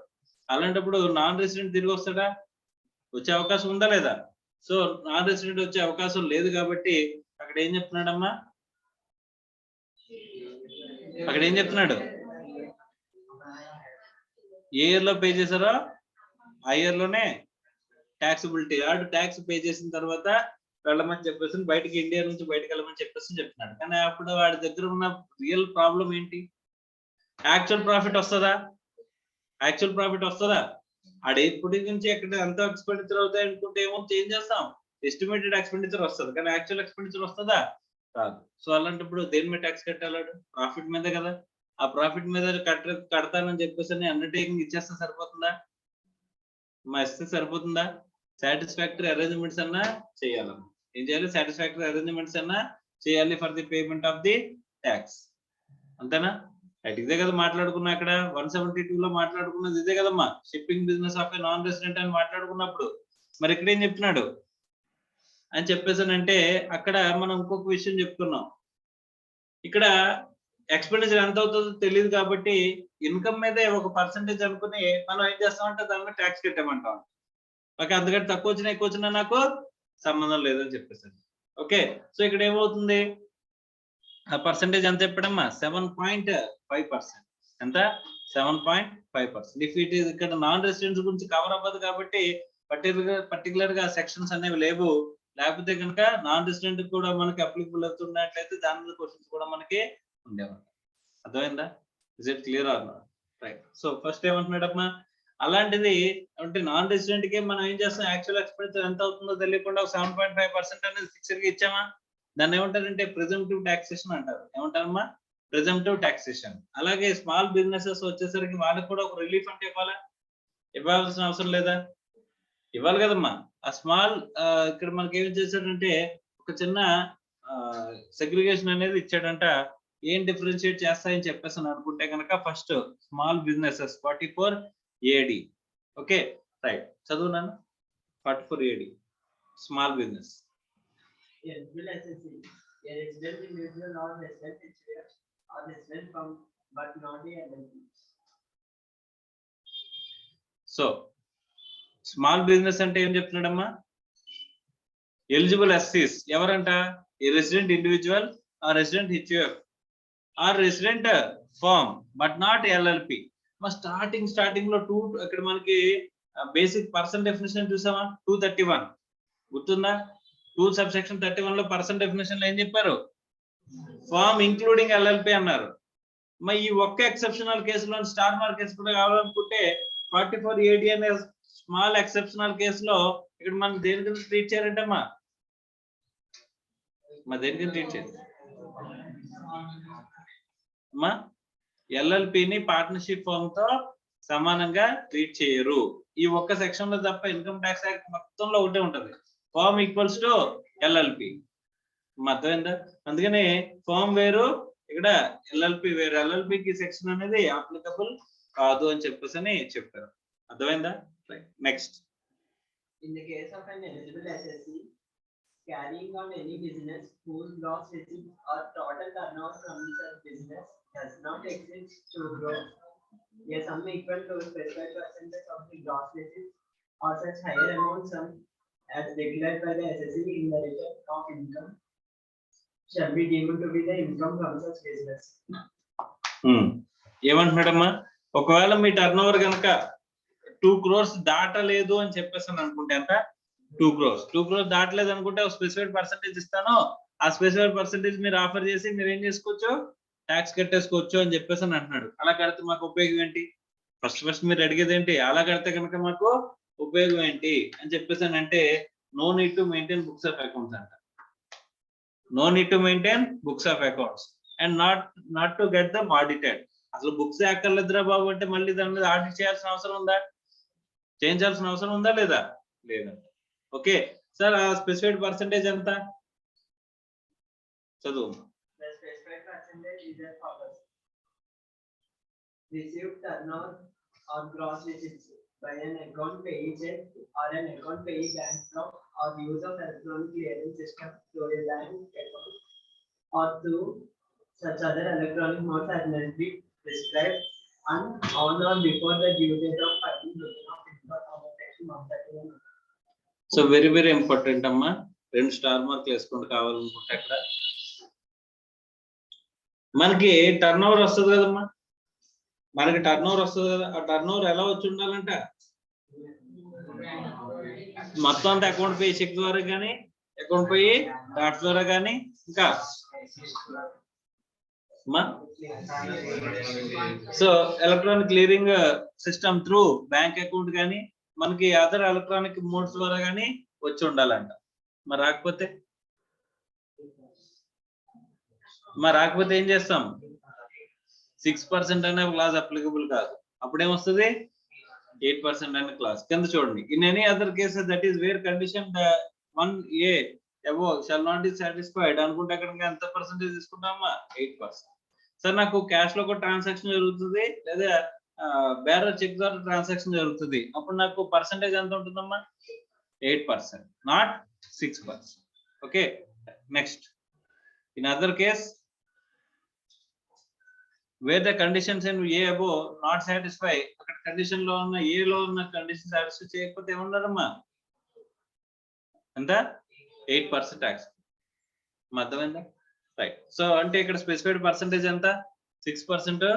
అలాంటప్పుడు నాన్ రెసిడెంట్ తిరిగి వస్తాడా? వచ్చే అవకాశం ఉందా లేదా? సో నాన్ రెసిడెంట్ వచ్చే అవకాశం లేదు కాబట్టి అక్కడ ఏం చెప్తున్నాడమ్మా? అక్కడ ఏం చెప్తున్నాడు? ఏ ఇయర్ లో పే చేశారో ఆ ఇయర్ లోనే ట్యాక్సిబిలిటీ ట్యాక్స్ పే చేసిన తర్వాత వెళ్ళమని చెప్పేసి బయటకి, ఇండియా నుంచి బయటకు వెళ్ళమని చెప్పేసి చెప్తున్నాడు. కానీ అప్పుడు వాడి దగ్గర ఉన్న రియల్ ప్రాబ్లం ఏంటి? యాక్చువల్ ప్రాఫిట్ వస్తుందా? ఆడ ఎప్పటి నుంచి ఎక్కడ ఎంత ఎక్స్పెండిచర్ అవుతాయి అనుకుంటే ఏమో చేంజ్ చేస్తాం, ఎస్టిమేటెడ్ ఎక్స్పెండిచర్ వస్తుంది. కానీ యాక్చువల్ ఎక్స్పెండిచర్ వస్తుందా? కాదు. సో అలాంటప్పుడు దేని మీద ట్యాక్స్ కట్టాడు? ప్రాఫిట్ మీద కదా. ఆ ప్రాఫిట్ మీద కడతానని చెప్పేసి అండర్టేకింగ్ ఇచ్చేస్తే సరిపోతుందా? ఇస్తే సరిపోతుందా? సాటిస్ఫాక్టరీ అరేంజ్మెంట్స్ అన్నా చేయాలమ్మా. ఏం చేయాలి? సాటిస్ఫాక్టరీ అరేంజ్మెంట్స్ అన్నా చేయాలి for the payment of the tax. అంతేనా? ఇదే కదా మాట్లాడుకున్నా. అక్కడ 172 లో మాట్లాడుకున్నది ఇదే కదమ్మా, shipping business of a non resident అని మాట్లాడుకున్నప్పుడు. మరి ఇక్కడ ఏం చెప్తున్నాడు అని చెప్పేసానంటే అక్కడ మనం ఇంకొక విషయం చెప్తున్నాం. ఇక్కడ ఎక్స్పెండిచర్ ఎంత అవుతుందో తెలియదు కాబట్టి ఇన్కమ్ మీదే ఒక పర్సంటేజ్ అనుకుని మనం ఏం చేస్తామంటే దాని మీద ట్యాక్స్ కట్టామంటాం. ఓకే, అందుకంటే తక్కువ వచ్చినా ఎక్కువ వచ్చినా నాకు సంబంధం లేదని చెప్పేసాను. ఓకే, సో ఇక్కడ ఏమవుతుంది? ఆ పర్సంటేజ్ ఎంత చెప్పడమ్మా? 7.5%. ఎంత? 7.5%. ఇఫ్ ఇట్ ఈస్ ఇక్కడ నాన్ రెసిడెంట్స్ గురించి కవర్ అవ్వదు కాబట్టి పర్టికులర్ గా సెక్షన్స్ అనేవి లేవు. లేకపోతే కనుక నాన్ రెసిడెంట్ కూడా మనకి అప్లికబుల్ అవుతున్నట్లయితే దాని మీద క్వశ్చన్స్ కూడా మనకి ఉండేవాళ్ళు. అర్థమైందా? Is it clear or not? Right. So first ఏమంటున్నాడమ్మా, అలాంటిది అంటే నాన్ రెసిడెంట్ కి మనం ఏం చేస్తాం? యాక్చువల్ ఎక్స్పెండిచర్ ఎంత అవుతుందో తెలియకుండా 7.5% అనేది ఫిక్స్డ్ గా ఇచ్చామా? దాన్ని ఏమంటారంటే ప్రిజంప్టివ్ టాక్సేషన్ అంటారు. ఏమంటారమ్మా? Presumptive taxation. అలాగే స్మాల్ బిజినెసెస్ వచ్చేసరికి వాళ్ళకి కూడా ఒక రిలీఫ్ అంటే ఇవ్వాల్సిన అవసరం లేదా? ఇవ్వాలి కదమ్మా. ఆ స్మాల్ ఇక్కడ మనకి ఏం చేశాడంటే ఒక చిన్న సెగ్రిగేషన్ అనేది ఇచ్చాడంట. ఏం డిఫరెన్షియేట్ చేస్తాయని చెప్పేసి అనుకుంటే కనుక first small businesses 44 AD. Okay right, చదువునాను. 44 AD small business. So small business అంటే ఏం చెప్తున్నాడమ్మా? ఎలిజిబుల్ ఎస్సీస్ ఎవరంట? A resident individual a resident HUF or resident firm but not LLP. మా స్టార్టింగ్ లో ఇక్కడ మనకి బేసిక్ పర్సన్ డెఫినేషన్ చూసామా 231 గుర్తుందా? 2 సబ్సెక్షన్ 31 లో పర్సన్ డెఫినేషన్ లో ఏం చెప్పారు? ఫార్మ్ ఇంక్లూడింగ్ ఎల్ఎల్పి అన్నారు. మరి ఈ ఒక్క ఎక్సెప్షనల్ కేసులో స్టార్ మార్క్ కేసు కూడా కావాలనుకుంటే 44AD అనే స్మాల్ ఎక్సెప్షనల్ కేసులో ఇక్కడ మనం దేని కింద ట్రీట్ చేయాలంటమ్మా? దేని కింద ట్రీట్ చేయాలి అమ్మా? ఎల్ఎల్పిని పార్ట్నర్షిప్ ఫర్మ్ తో సమానంగా ట్రీట్ చేయరు. ఈ ఒక్క సెక్షన్ లో తప్ప ఇన్కమ్ ట్యాక్స్ యాక్ట్ మొత్తంలో ఒకటే ఉంటది, ఫార్మ్ ఈక్వల్స్ టు ఎల్ఎల్పి. అర్థమైందా? అందుకని ఫార్మ్ వేరు, ఇక్కడ ఎల్ఎల్పి వేరు. ఎల్ఎల్పికి సెక్షన్ అనేది అప్లికబుల్ కాదు అని చెప్పారు. అర్థమైందా? Next. In the case of an eligible assessee carrying on any business whose gross receipts or total turnover from such business does not exceed 2 crore, a sum equal to a specified percentage of the gross receipts or such higher amount sum as declared by the assessee in the return of income shall be deemed to be the income from such business. ఏమంటున్నాడమ్మా? ఒకవేళ మీ turn over కనుక 2 crores దాటలేదు అని చెప్పేసాను అనుకుంటే ఎంత? 2 crores. 2 crores దాటలేదు అనుకుంటే ఒక specified percentage ఇస్తాను, ఆ స్పెసిఫైడ్ పర్సెంటేజ్ మీరు ఆఫర్ చేసి మీరు ఏం చేసుకోవచ్చు? ట్యాక్స్ కట్టేసుకోవచ్చు అని చెప్పేసి అంటున్నాడు. అలా కడితే మాకు ఉపయోగం ఏంటి? ఫస్ట్ మీరు అడిగేది ఏంటి? అలా కడితే కనుక మాకు ఉపయోగం ఏంటి అని చెప్పేసానంటే no need to maintain books of accounts అంట. No need to maintain books of accounts and not to get them audited. అసలు బుక్స్ ఎక్కర్లేదురా బాబు అంటే మళ్ళీ దాని మీద ఆడిట్ చేయాల్సిన అవసరం ఉందా? చేయించాల్సిన అవసరం ఉందా లేదా? లేదంట. ఓకే సార్, ఆ స్పెసిఫైడ్ పర్సెంటేజ్ ఎంత? చదువు. The specified percentage is as follows: received turnover or gross receipts by an account payee check or an account payee bank drop or use of electronic clearing system through a bank account or through such other electronic modes as may be prescribed and on or before the due date of filing written of income or section 131. So very important అమ్మా. 2 star మార్కులు వేసుకుంటూ కావాలనుకుంటే అక్కడ మనకి turn over వస్తుంది కదమ్మా, మనకి turn over వస్తుంది కదా. ఆ టర్న్ ఓవర్ ఎలా వచ్చి ఉండాలంట? మొత్తం అంతా అకౌంట్ పే చెక్ ద్వారా కానీ, అకౌంట్ పే డాట్స్ ద్వారా కానీ, ఇంకా so electronic clearing system through bank account కానీ మనకి అదర్ ఎలక్ట్రానిక్ మోడ్స్ ద్వారా కానీ వచ్చి ఉండాలంట. మరి రాకపోతే ఏం చేస్తాం? 6% అనే క్లాస్ అప్లికబుల్ కాదు. అప్పుడేమొస్తుంది? 8% అనే క్లాస్. కింద చూడండి. In any other cases that is where condition 1A above shall not be satisfied అనుకుంటే అక్కడ ఎంత పర్సెంటేజ్ తీసుకుంటామా? 8%. సార్ నాకు క్యాష్ లో కూడా ట్రాన్సాక్షన్ జరుగుతుంది లేదా బేరర్ చెక్ ద్వారా ట్రాన్సాక్షన్ జరుగుతుంది, అప్పుడు నాకు పర్సెంటేజ్ ఎంత ఉంటుందమ్మా? 8%, not 6%. Okay next. In other case where the conditions in A above not satisfy, అక్కడ కండిషన్ లో ఉన్న A లో ఉన్న కండిషన్ సాటిస్ఫై చేయకపోతే ఏమన్నారమ్మా? ఎంత? 8% ట్యాక్స్. అర్థమైందా? రైట్. సో అంటే ఇక్కడ స్పెసిఫైడ్ పర్సెంటేజ్ ఎంత? 6%,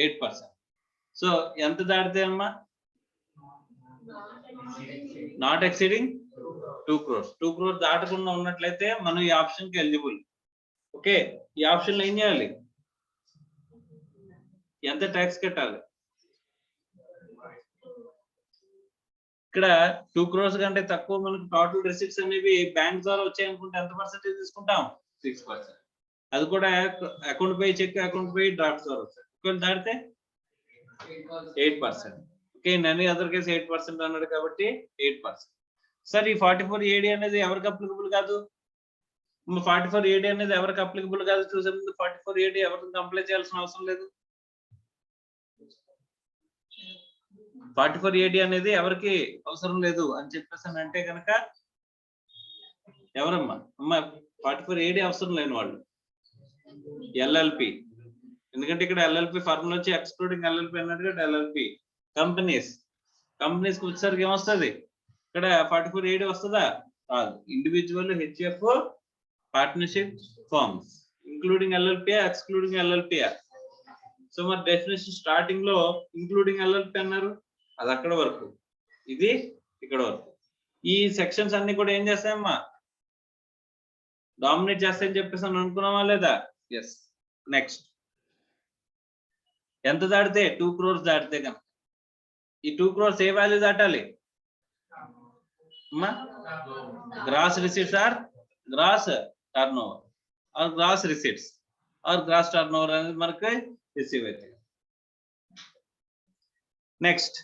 8%. సో ఎంత దాటితే అమ్మా? Not exceeding 2 crores. 2 crores దాటకుండా ఉన్నట్లయితే మనం ఈ ఆప్షన్ కి ఎలిజిబుల్. ఓకే, ఈ ఆప్షన్ లో ఏం చేయాలి? ఎంత ట్యాక్స్ కట్టాలి? ఇక్కడ 2 crores కంటే తక్కువ మనకు టోటల్ రిసిప్ట్స్ అనేవి బ్యాంక్ ద్వారా వచ్చాయనుకుంటే ఎంత పర్సెంటేజ్ తీసుకుంటాం? 6%. అది కూడా account pay cheque, account pay draft ద్వారా వస్తాయి. ఒకవేళ దాటితే 8%. ఓకే, అన్ని అదర్ కేసు 8% అన్నాడు కాబట్టి 8%. సార్ ఈ 44AD అనేది ఎవరికి అప్లికబుల్ కాదు? 44AD అనేది ఎవరికి అప్లికబుల్ కాదు చూసే ముందు 44AD ఎవరికి అప్లై చేయాల్సిన అవసరం లేదు. 44AD అనేది ఎవరికి అవసరం లేదు అని చెప్పేసి అంటే కనుక ఎవరమ్మా? 44AD అవసరం లేని వాళ్ళు ఎల్ఎల్పి. ఎందుకంటే ఇక్కడ ఎల్ఎల్పి ఫార్ములా వచ్చి ఎక్స్క్లూడింగ్ ఎల్ఎల్పి అన్నట్టుగా ఎల్ఎల్పి. కంపెనీస్ కి వచ్చేసరికి ఏమొస్తుంది? ఇక్కడ 44AD వస్తుందా? రాదు. Individual, HUF, partnership firms including ఎల్ఎల్పియా ఎక్స్క్లూడింగ్ ఎల్ఎల్పియా? సో మరి డెఫినేషన్ స్టార్టింగ్ లో ఇంక్లూడింగ్ ఎల్ఎల్పి అన్నారు, అది అక్కడ వరకు, ఇది ఇక్కడ వరకు. ఈ సెక్షన్స్ అన్ని కూడా ఏం చేస్తాయమ్మా, డామినేట్ చేస్తాయని చెప్పేసి అని అనుకున్నామా లేదా? ఎస్. నెక్స్ట్, ఎంత దాటితే 2 crores దాటితే కనుక ఈ 2 crores ఏ వాల్యూ దాటాలి అమ్మా? Gross receipts or gross turnover or gross receipts or gross turnover అనేది మనకి రిసీవ్ అవుతాయి. నెక్స్ట్,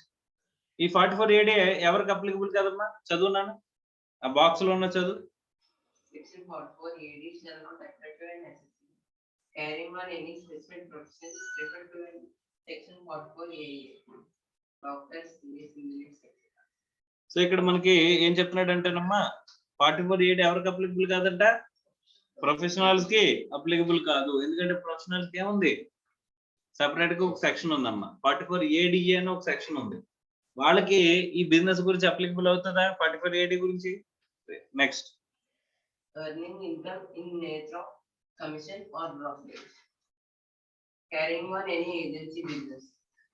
ఈ 44AD ఎవరికి అప్లికబుల్ కదమ్మా? చదువున్నాను, ఆ బాక్స్ లో ఉన్న చదువు. Section 44AD shall not apply to an SSC carrying on any specific profession referred to in section 44AA. Doctors, engineers, etc. So ఇక్కడ మనకి ఏం చెప్తున్నాడు అంటేనమ్మా, 44AD ఎవరికి అప్లికబుల్ కాదంట? ప్రొఫెషనల్స్ కి అప్లికబుల్ కాదు. ఎందుకంటే ప్రొఫెషనల్స్ కి ఏముంది, సెపరేట్ గా ఒక సెక్షన్ ఉందమ్మా. 44ADA అని ఒక సెక్షన్ ఉంది, వాళ్ళకి ఈ బిజినెస్ గురించి అప్లికబుల్ అవుతుందా 44AD గురించి? Next, Earning income in nature of commission or brokerage carrying on any agency business.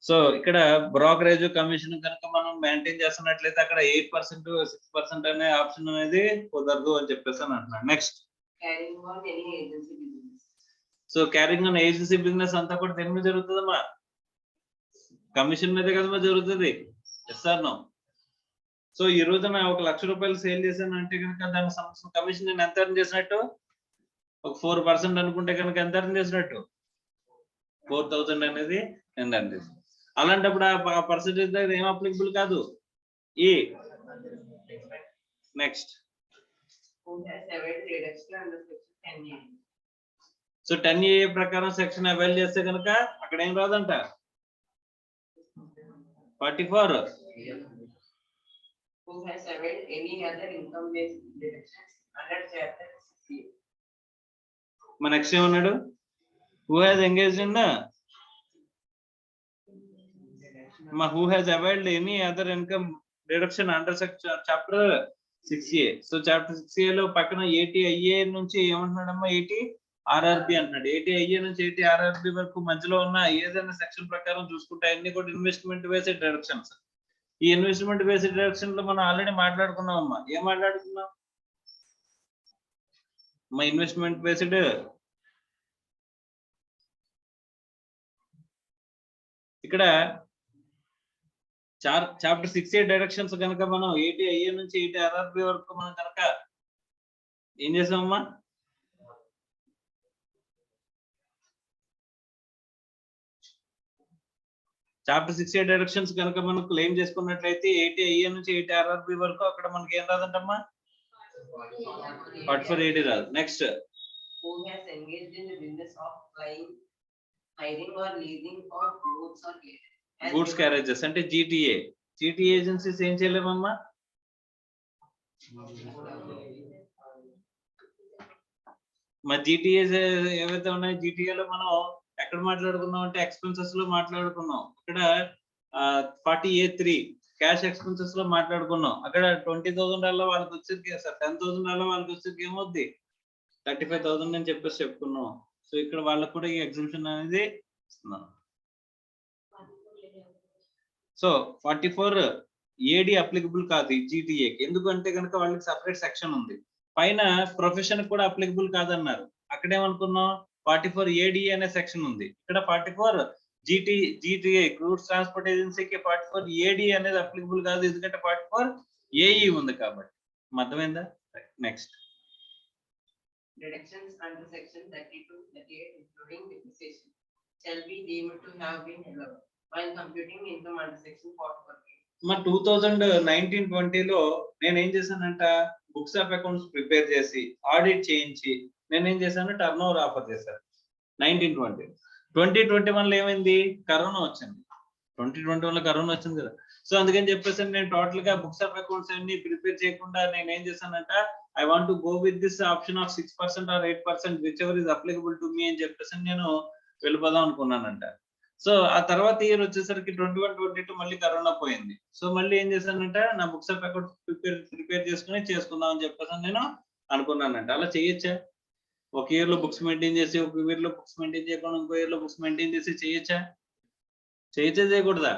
So ఇక్కడ బ్రోకరేజ్ కమిషన్ కనుక మనం మెయింటైన్ చేస్తున్నట్లయితే అక్కడ 8% 6% అనే ఆప్షన్ అనేది కుదరదు అని చెప్పేసి అని అంటున్నాడు. Next, carrying on any agency business. So carrying on agency business అంతా కూడా దేని మీద జరుగుతుందమ్మా? కమిషన్ మీదే కదమ్మా జరుగుతుంది. Yes or no? సో ఈ రోజున 1 లక్ష రూపాయలు సేల్ చేశాను అంటే కనుక దానికి సంబంధించిన కమిషన్ నేను ఎంత ఎర్న్ చేసినట్టు? ఒక 4% అనుకుంటే కనుక ఎంత ఎర్న్ చేసినట్టు? 4000 అనేది నేను ఎర్న్ చేశాను. అలాంటప్పుడు ఆ పర్సెంటేజ్ దగ్గర ఏం అప్లికబుల్ కాదు. ఈ next, Who has availed reduction under section 10A. So 10A ప్రకారం సెక్షన్ అవైల్ చేస్తే కనుక అక్కడ ఏం రాదంట? 44. Who has availed any other income based deductions under chapter 60. మన నెక్స్ట్ ఏమన్నాడు? Who has engaged in the who has availed any other income deduction under chapter 6A. So chapter 6A లో పక్కన 80IA నుంచి ఏమంటున్నాడమ్మా? 80RRB అంటున్నాడు. 80IA నుంచి 80RRB వరకు మధ్యలో ఉన్న ఏదైనా సెక్షన్ ప్రకారం చూసుకుంటే అన్ని కూడా ఇన్వెస్ట్మెంట్ బేస్డ్ డిడక్షన్స్. ఈ ఇన్వెస్ట్మెంట్ బేస్డ్ డిడక్షన్ లో మనం ఆల్రెడీ మాట్లాడుకున్నాం అమ్మా. ఏం మాట్లాడుకున్నాం మా? ఇన్వెస్ట్మెంట్ బేస్డ్ ఇక్కడ చాప్టర్ 6A డైరెక్షన్స్ కనుక మనం 80IA నుంచి 80RRB వరకు మనం కనుక ఏం చేసామమ్మా? చాప్టర్ 6A డైరెక్షన్స్ కనుక మనం క్లెయిమ్ చేసుకున్నట్లయితే 80IA నుంచి 80RRB వరకు అక్కడ మనకి ఏం రాదంటమ్మా? 44AD రాదు. Next, Who has engaged in the business of flying, hiring or leasing of goods or goods carriages అంటే GTA. GTA ఏజెన్సీస్ ఏం చేయలేమమ్మా? మా GTA ఏవైతే ఉన్నాయో GTA లో మనం ఎక్కడ మాట్లాడుకున్నాం అంటే ఎక్స్పెన్సెస్ లో మాట్లాడుకున్నాం. ఇక్కడ 40A3 క్యాష్ ఎక్స్పెన్సెస్ లో మాట్లాడుకున్నాం. అక్కడ 20,000 అలా వాళ్ళకి వచ్చేది సార్, 10,000 అలా వాళ్ళకి వచ్చేది ఏమవుద్ది? 35,000 అని చెప్పేసి చెప్పుకున్నాం. సో ఇక్కడ వాళ్ళకు కూడా ఈ ఎగ్జామ్షన్ అనేది ఇస్తున్నాం. సో 44AD అప్లికబుల్ కాదు ఈ GTAకి. ఎందుకంటే కనుక వాళ్ళకి సపరేట్ సెక్షన్ ఉంది. పైన ప్రొఫెషన్ కూడా అప్లికబుల్ కాదన్నారు. అక్కడేమనుకున్నాం? 44AD అనే సెక్షన్ ఉంది. ఇక్కడ 44 GTA గూడ్స్ ట్రాన్స్పోర్ట్ ఏజెన్సీకి 44AD అనేది అప్లికబుల్ కాదు, ఎందుకంటే 44AE ఉంది కాబట్టి. అర్థమైందా? Next, deductions under section 32, 38 including depreciation shall be deemed to have been allowed while computing income under section 44A. మా 2019-20 లో నేను ఏం చేశానంట? బుక్స్ ఆఫ్ అకౌంట్స్ ప్రిపేర్ చేసి ఆడిట్ చేయించి నేను ఏం చేశాను? టర్న్ ఓవర్ ఆఫర్ చేశాను 19-20. 2021 లో ఏమైంది? కరోనా వచ్చింది. 2021 లో కరోనా వచ్చింది కదా. సో అందుకని చెప్పేసి నేను టోటల్ గా బుక్స్ ఆఫ్ అకౌంట్స్ అన్ని ప్రిపేర్ చేయకుండా నేను ఏం చేశానంట? I want to go with this option of 6% or 8% whichever is applicable to me అని చెప్పేసి నేను వెళ్ళిపోదాం అనుకున్నానంట. సో ఆ తర్వాత ఇయర్ వచ్చేసరికి 21-22 మళ్ళీ కరోనా పోయింది. సో మళ్ళీ ఏం చేశానంట? నా బుక్స్ ఆఫ్ అకౌంట్స్ ప్రిపేర్ చేసుకుని చేసుకుందాం అని చెప్పేసి నేను అనుకున్నానంట. అలా చేయొచ్చా? ఒక ఇయర్ లో బుక్స్ మెయింటైన్ చేసి ఒక ఇయర్ లో బుక్స్ మెయింటైన్ చేయకుండా ఇంకో ఇయర్ లో బుక్స్ మెయింటైన్ చేసి చేయొచ్చా? చేయకూడదా?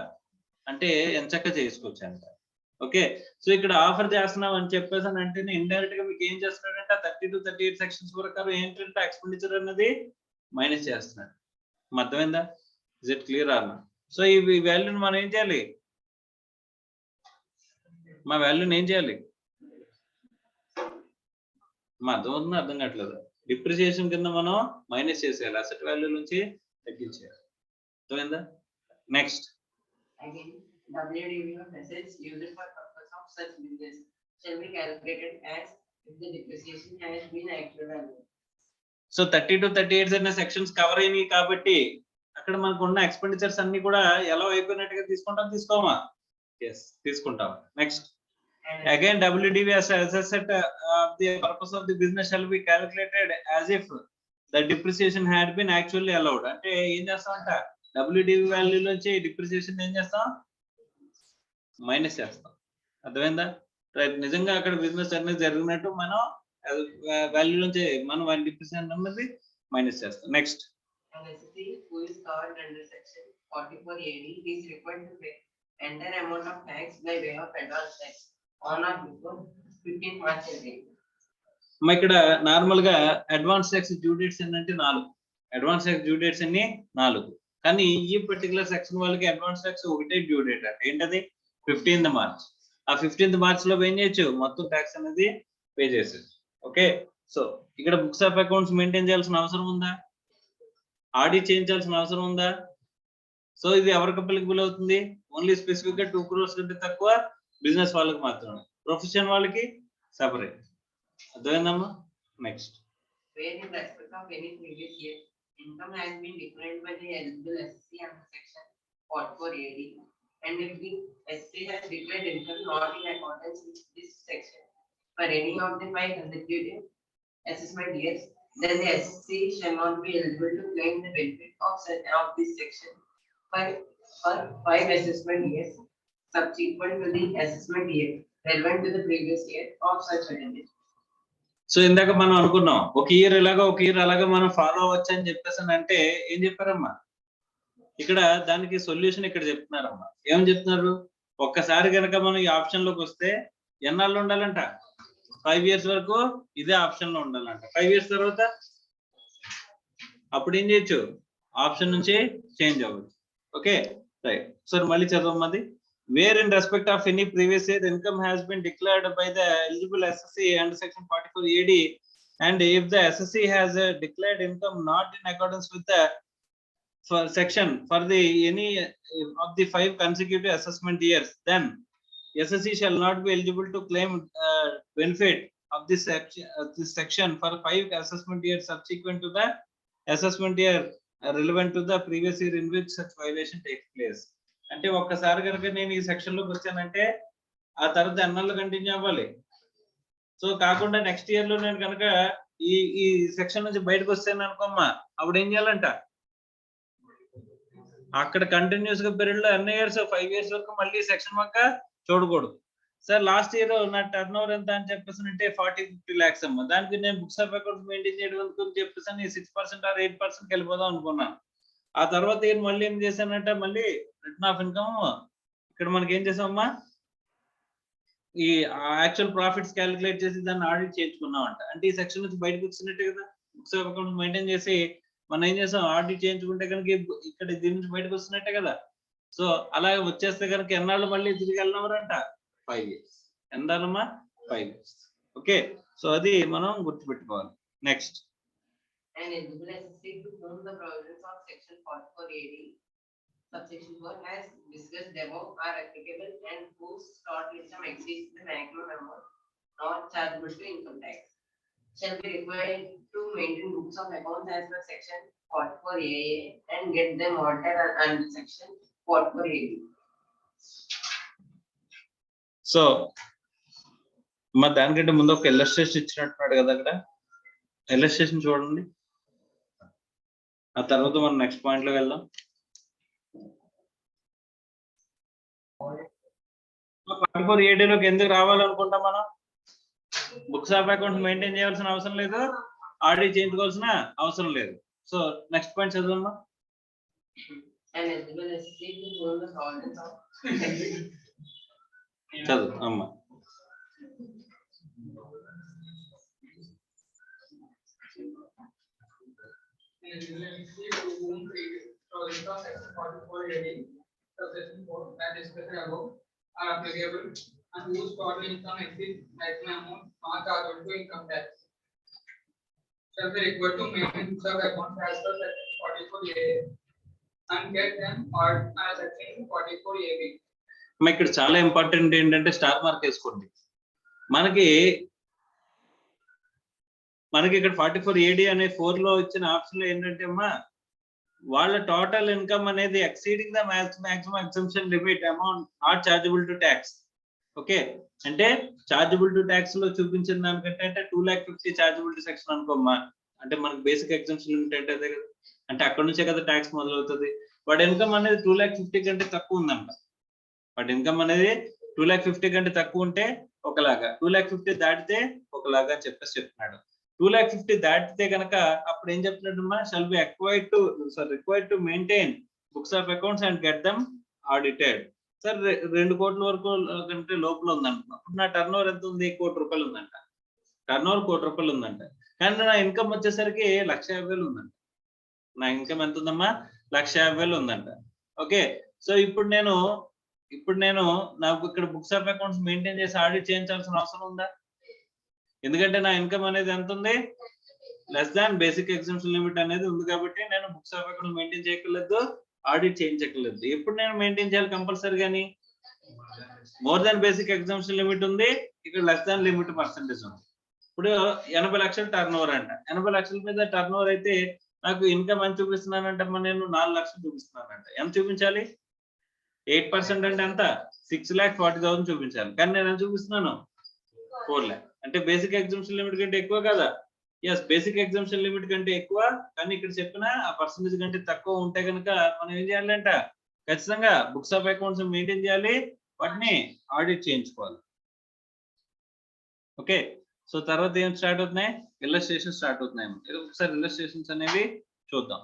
అంటే ఎంచక్క చేసుకోవచ్చు అంట. ఓకే, సో ఇక్కడ ఆఫర్ చేస్తున్నాం అని చెప్పేసి అని అంటే ఇండైరెక్ట్ గా మీకు ఏం చేస్తున్నాడంటే 30 to 38 సెక్షన్స్ ప్రకారం ఏంటంటే ఎక్స్పెండిచర్ అనేది మైనస్ చేస్తున్నాడు. అర్థమైందా? Is it clear or? So ఈ వాల్యూని మనం ఏం చేయాలి? మా వాల్యూని ఏం చేయాలి? మా అర్థమవుతుందో అర్థం కావట్లేదు. డిప్రిసియేషన్ కింద మనం మైనస్ చేసేయాలి, అసెట్ వాల్యూ నుంచి తగ్గించేయాలి. అర్థమైందా? Next Again, WDV of assets used for purpose of such business shall be calculated as if the depreciation has been actual value. So 30 to 38 అనే సెక్షన్స్ కవర్ అయినాయి కాబట్టి అక్కడ మనకు ఉన్న ఎక్స్పెండిచర్స్ అన్ని కూడా ఎలా అయిపోయినట్టుగా తీసుకోమా? ఎస్, తీసుకుంటాం. Next again WDV as asset of the purpose of the business shall be calculated as if the depreciation had been actually allowed. అంటే ఏం చేస్తామంట? WDV వాల్యూ నుంచి డిప్రిసియేషన్ ఏం చేస్తాం? మైనస్ చేస్తాం. అర్థమైందా? రైట్, నిజంగా అక్కడ బిజినెస్ అనేది జరిగినట్టు మనం వాల్యూ నుంచి మనం డిప్రిసియేషన్ అనేది మైనస్ చేస్తాం. Next An assessee who is covered under section 44 AD is required to pay entire amount of tax by way of advance tax on or before 15 March 18. ఇక్కడ నార్మల్ గా advance tax due dates ఏంటంటే 4. Advance tax due dates అన్ని 4. కానీ ఈ particular section వాళ్ళకి advance tax ఒకటే due date అంటే ఏంటది? 15th March. ఆ 15th March లో ఏం చేయొచ్చు? మొత్తం ట్యాక్స్ అనేది పే చేసేది. ఓకే, సో ఇక్కడ బుక్స్ ఆఫ్ అకౌంట్స్ మెయింటైన్ చేయాల్సిన అవసరం ఉందా? ఆడిట్ చేయించాల్సిన అవసరం ఉందా? సో ఇది ఎవరికి అప్లికబుల్ అవుతుంది? ఓన్లీ స్పెసిఫిక్ గా 2 crores కంటే తక్కువ బిజినెస్ వాళ్ళకి మాత్రమే, ప్రొఫెషన్ వాళ్ళకి సెపరేట్. అర్థమైందమ్మా? Next Where in respect of any previous year, income has been declared by the eligible assessee under section 44 AD, and if the assessee has declared income not in accordance with this section for any of the 5 consecutive assessment years, then the assessee shall not be eligible to claim the benefit of this section for 5 assessment years subsequent to the assessment year relevant to the previous year of such attendance. So ఇందాక మనం అనుకున్నాం ఒక year ఇలాగా ఒక year అలాగా మనం follow అవ్వచ్చు అని చెప్పేసి అంటే ఏం చెప్పారమ్మా? ఇక్కడ దానికి సొల్యూషన్ ఇక్కడ చెప్తున్నారమ్మా. ఏం చెప్తున్నారు? ఒక్కసారి కనుక మనం ఈ ఆప్షన్ లోకి వస్తే ఎన్నాళ్ళు ఉండాలంట? 5 years వరకు ఇదే ఆప్షన్ లో ఉండాలంట. 5 years తర్వాత అప్పుడు ఏం చేయొచ్చు? ఆప్షన్ నుంచి చేంజ్ అవ్వచ్చు. Okay, right. సో మళ్ళీ చదవమ్మది. Where in respect of any previous year income has been declared by the eligible assessee under section 44 AD, and if the assessee has declared income not in accordance with the section for the any of the 5 consecutive assessment years, then assessee shall not be eligible to claim benefit of this section for 5 assessment years subsequent to the assessment year relevant to the previous year in which such violation takes place. అంటే ఒక్కసారి కనుక నేను ఈ section లోకి వచ్చానంటే ఆ తర్వాత ఎన్నాళ్ళు కంటిన్యూ అవ్వాలి? సో కాకుండా నెక్స్ట్ ఇయర్ లో నేను కనుక ఈ సెక్షన్ నుంచి బయటకు వస్తాను అనుకోమ్మా, అప్పుడు ఏం చేయాలంట? అక్కడ కంటిన్యూస్ గా పీరియడ్ లో ఎన్ని ఇయర్స్? 5 years వరకు మళ్ళీ సెక్షన్ పక్క చూడకూడదు. సార్ లాస్ట్ ఇయర్ నా టర్న్ ఓవర్ ఎంత అని చెప్పేసి అంటే 40-50 lakhs అమ్మా, దానికి నేను బుక్స్ ఆఫ్ అకౌంట్స్ మెయింటైన్ చేయడం అని చెప్పేసి 6% or 8% వెళ్ళిపోదాం అనుకున్నాను. ఆ తర్వాత ఏం మళ్ళీ ఏం చేశానంటే మళ్ళీ రిటర్న్ ఆఫ్ ఇన్కమ్ ఇక్కడ మనకి ఏం చేసామమ్మా? ఈ యాక్చువల్ ప్రాఫిట్స్ క్యాలిక్యులేట్ చేసి దాన్ని ఆడిట్ చేయించుకున్నాం అంట. అంటే ఈ సెక్షన్ నుంచి బయటకు వచ్చినట్టే కదా, బుక్స్ ఆఫ్ అకౌంట్స్ మెయింటైన్ చేసి మనం ఏం చేసాం? ఆడిట్ చేయించుకుంటే కనుక ఇక్కడ దీని నుంచి బయటకు వస్తున్నట్టే కదా. సో అలాగే వచ్చేస్తే కనుక ఎన్నాళ్ళు మళ్ళీ తిరిగి వెళ్ళినవారంట? 5 years. ఎందాలమ్మా? 5 years. ఓకే, సో అది మనం గుర్తుపెట్టుకోవాలి. Next An eligible assessee to whom the provisions of section 44 AD subsection 4 as discussed above are applicable and whose stored income exceeds the maximum amount not chargeable to income tax shall be required to maintain books of accounts as per section 44 AA and get them altered under section 44 AD. So మా దానికంటే ముందు ఒక illustration ఇచ్చినట్టున్నాడు కదా, అక్కడ illustration చూడండి. ఆ తర్వాత మనం నెక్స్ట్ పాయింట్ లో వెళ్దాం. 44 AD లోకి ఎందుకు రావాలనుకుంటాం మనం? బుక్స్ ఆఫ్ అకౌంట్స్ మెయింటైన్ చేయాల్సిన అవసరం లేదు, ఆడిట్ చేయించుకోవాల్సిన అవసరం లేదు. సో నెక్స్ట్ పాయింట్ చదవమ్మా. And eligible SSC to hold the solvents of చదువు అమ్మా. are applicable and whose total income exceeds maximum amount not chargeable to income tax shall be required to maintain sub account as per section 44A and get them or section 44AB. ఇక్కడ చాలా important ఏంటంటే star mark వేసుకోండి. మనకి ఇక్కడ 44AD అనే 4 లో ఇచ్చిన option లో ఏంటంటే అమ్మా, వాళ్ళ టోటల్ ఇన్కమ్ అనేది exceeding the maximum exemption limit amount not chargeable to tax. Okay, అంటే చార్జబుల్ టు ట్యాక్స్ లో చూపించిన దానికంటే అంటే 2,50,000 చార్జబిలిటీ సెక్షన్ అనుకోమ్మా. అంటే మనకి బేసిక్ ఎగ్జంప్షన్ లిమిట్ అంటే అదే కదా, అంటే అక్కడ నుంచే కదా ట్యాక్స్ మొదలవుతుంది. వాడి ఇన్కమ్ అనేది 2,50,000 కంటే తక్కువ ఉందంట. వాడి ఇన్కమ్ అనేది 2,50,000 కంటే తక్కువ ఉంటే ఒకలాగా, 2,50,000 దాటితే ఒకలాగా అని చెప్పేసి చెప్తున్నాడు. 2,50,000 దాటితే కనుక అప్పుడు ఏం చెప్తున్నాడమ్మా, shall be required to maintain books of accounts and get them audited. Sir 2 కోట్ల వరకు కంటే లోపల ఉందంట. అప్పుడు నా టర్న్ ఓవర్ ఎంత ఉంది, 1 కోటి రూపాయలు ఉందంట. టర్న్ ఓవర్ 1 కోటి రూపాయలు ఉందంట. కానీ నా ఇన్కమ్ వచ్చేసరికి 1,50,000 ఉందంట. నా ఇన్కమ్ ఎంత ఉందమ్మా, 1,50,000 ఉందంట. ఓకే, సో ఇప్పుడు నేను నాకు ఇక్కడ బుక్స్ ఆఫ్ అకౌంట్స్ మెయింటైన్ చేసి ఆడిట్ చేయించాల్సిన అవసరం ఉందా? ఎందుకంటే నా ఇన్కమ్ అనేది ఎంత ఉంది, less than basic exemption limit అనేది ఉంది కాబట్టి నేను బుక్స్ ఆఫ్ అకౌంట్స్ మెయింటైన్ చేయక్కర్లేదు, ఆడిట్ చేయించక్కర్లేదు. ఎప్పుడు నేను మెయింటైన్ చేయాలి కంపల్సరీ గానీ, more than basic exemption limit ఉంది, ఇక్కడ లెస్ దాన్ లిమిట్ పర్సెంటేజ్ ఉంది. ఇప్పుడు 80 లక్షలు టర్న్ ఓవర్ అంట. 80 లక్షల మీద టర్న్ ఓవర్ అయితే నాకు ఇన్కమ్ ఎంత చూపిస్తున్నానంటే నేను 4 లక్షలు చూపిస్తున్నానంట. ఎంత చూపించాలి? 8% అంటే ఎంత, 6,40,000 చూపించాలి. కానీ నేను ఎంత చూపిస్తున్నాను, 4 lakh. అంటే బేసిక్ ఎగ్జంప్షన్ లిమిట్ కంటే ఎక్కువ కదా? ఎస్, బేసిక్ ఎగ్జంప్షన్ లిమిట్ కంటే ఎక్కువ. కానీ ఇక్కడ చెప్పిన ఆ పర్సెంటేజ్ కంటే తక్కువ ఉంటే కనుక మనం ఏం చేయాలంట, ఖచ్చితంగా బుక్స్ ఆఫ్ అకౌంట్స్ మెయింటైన్ చేయాలి, వాటిని ఆడిట్ చేయించుకోవాలి. ఓకే, సో తర్వాత ఏం స్టార్ట్ అవుతున్నాయి, ఇల్లస్ట్రేషన్ స్టార్ట్ అవుతున్నాయి. ఒకసారి ఇల్లస్ట్రేషన్స్ అనేవి చూద్దాం.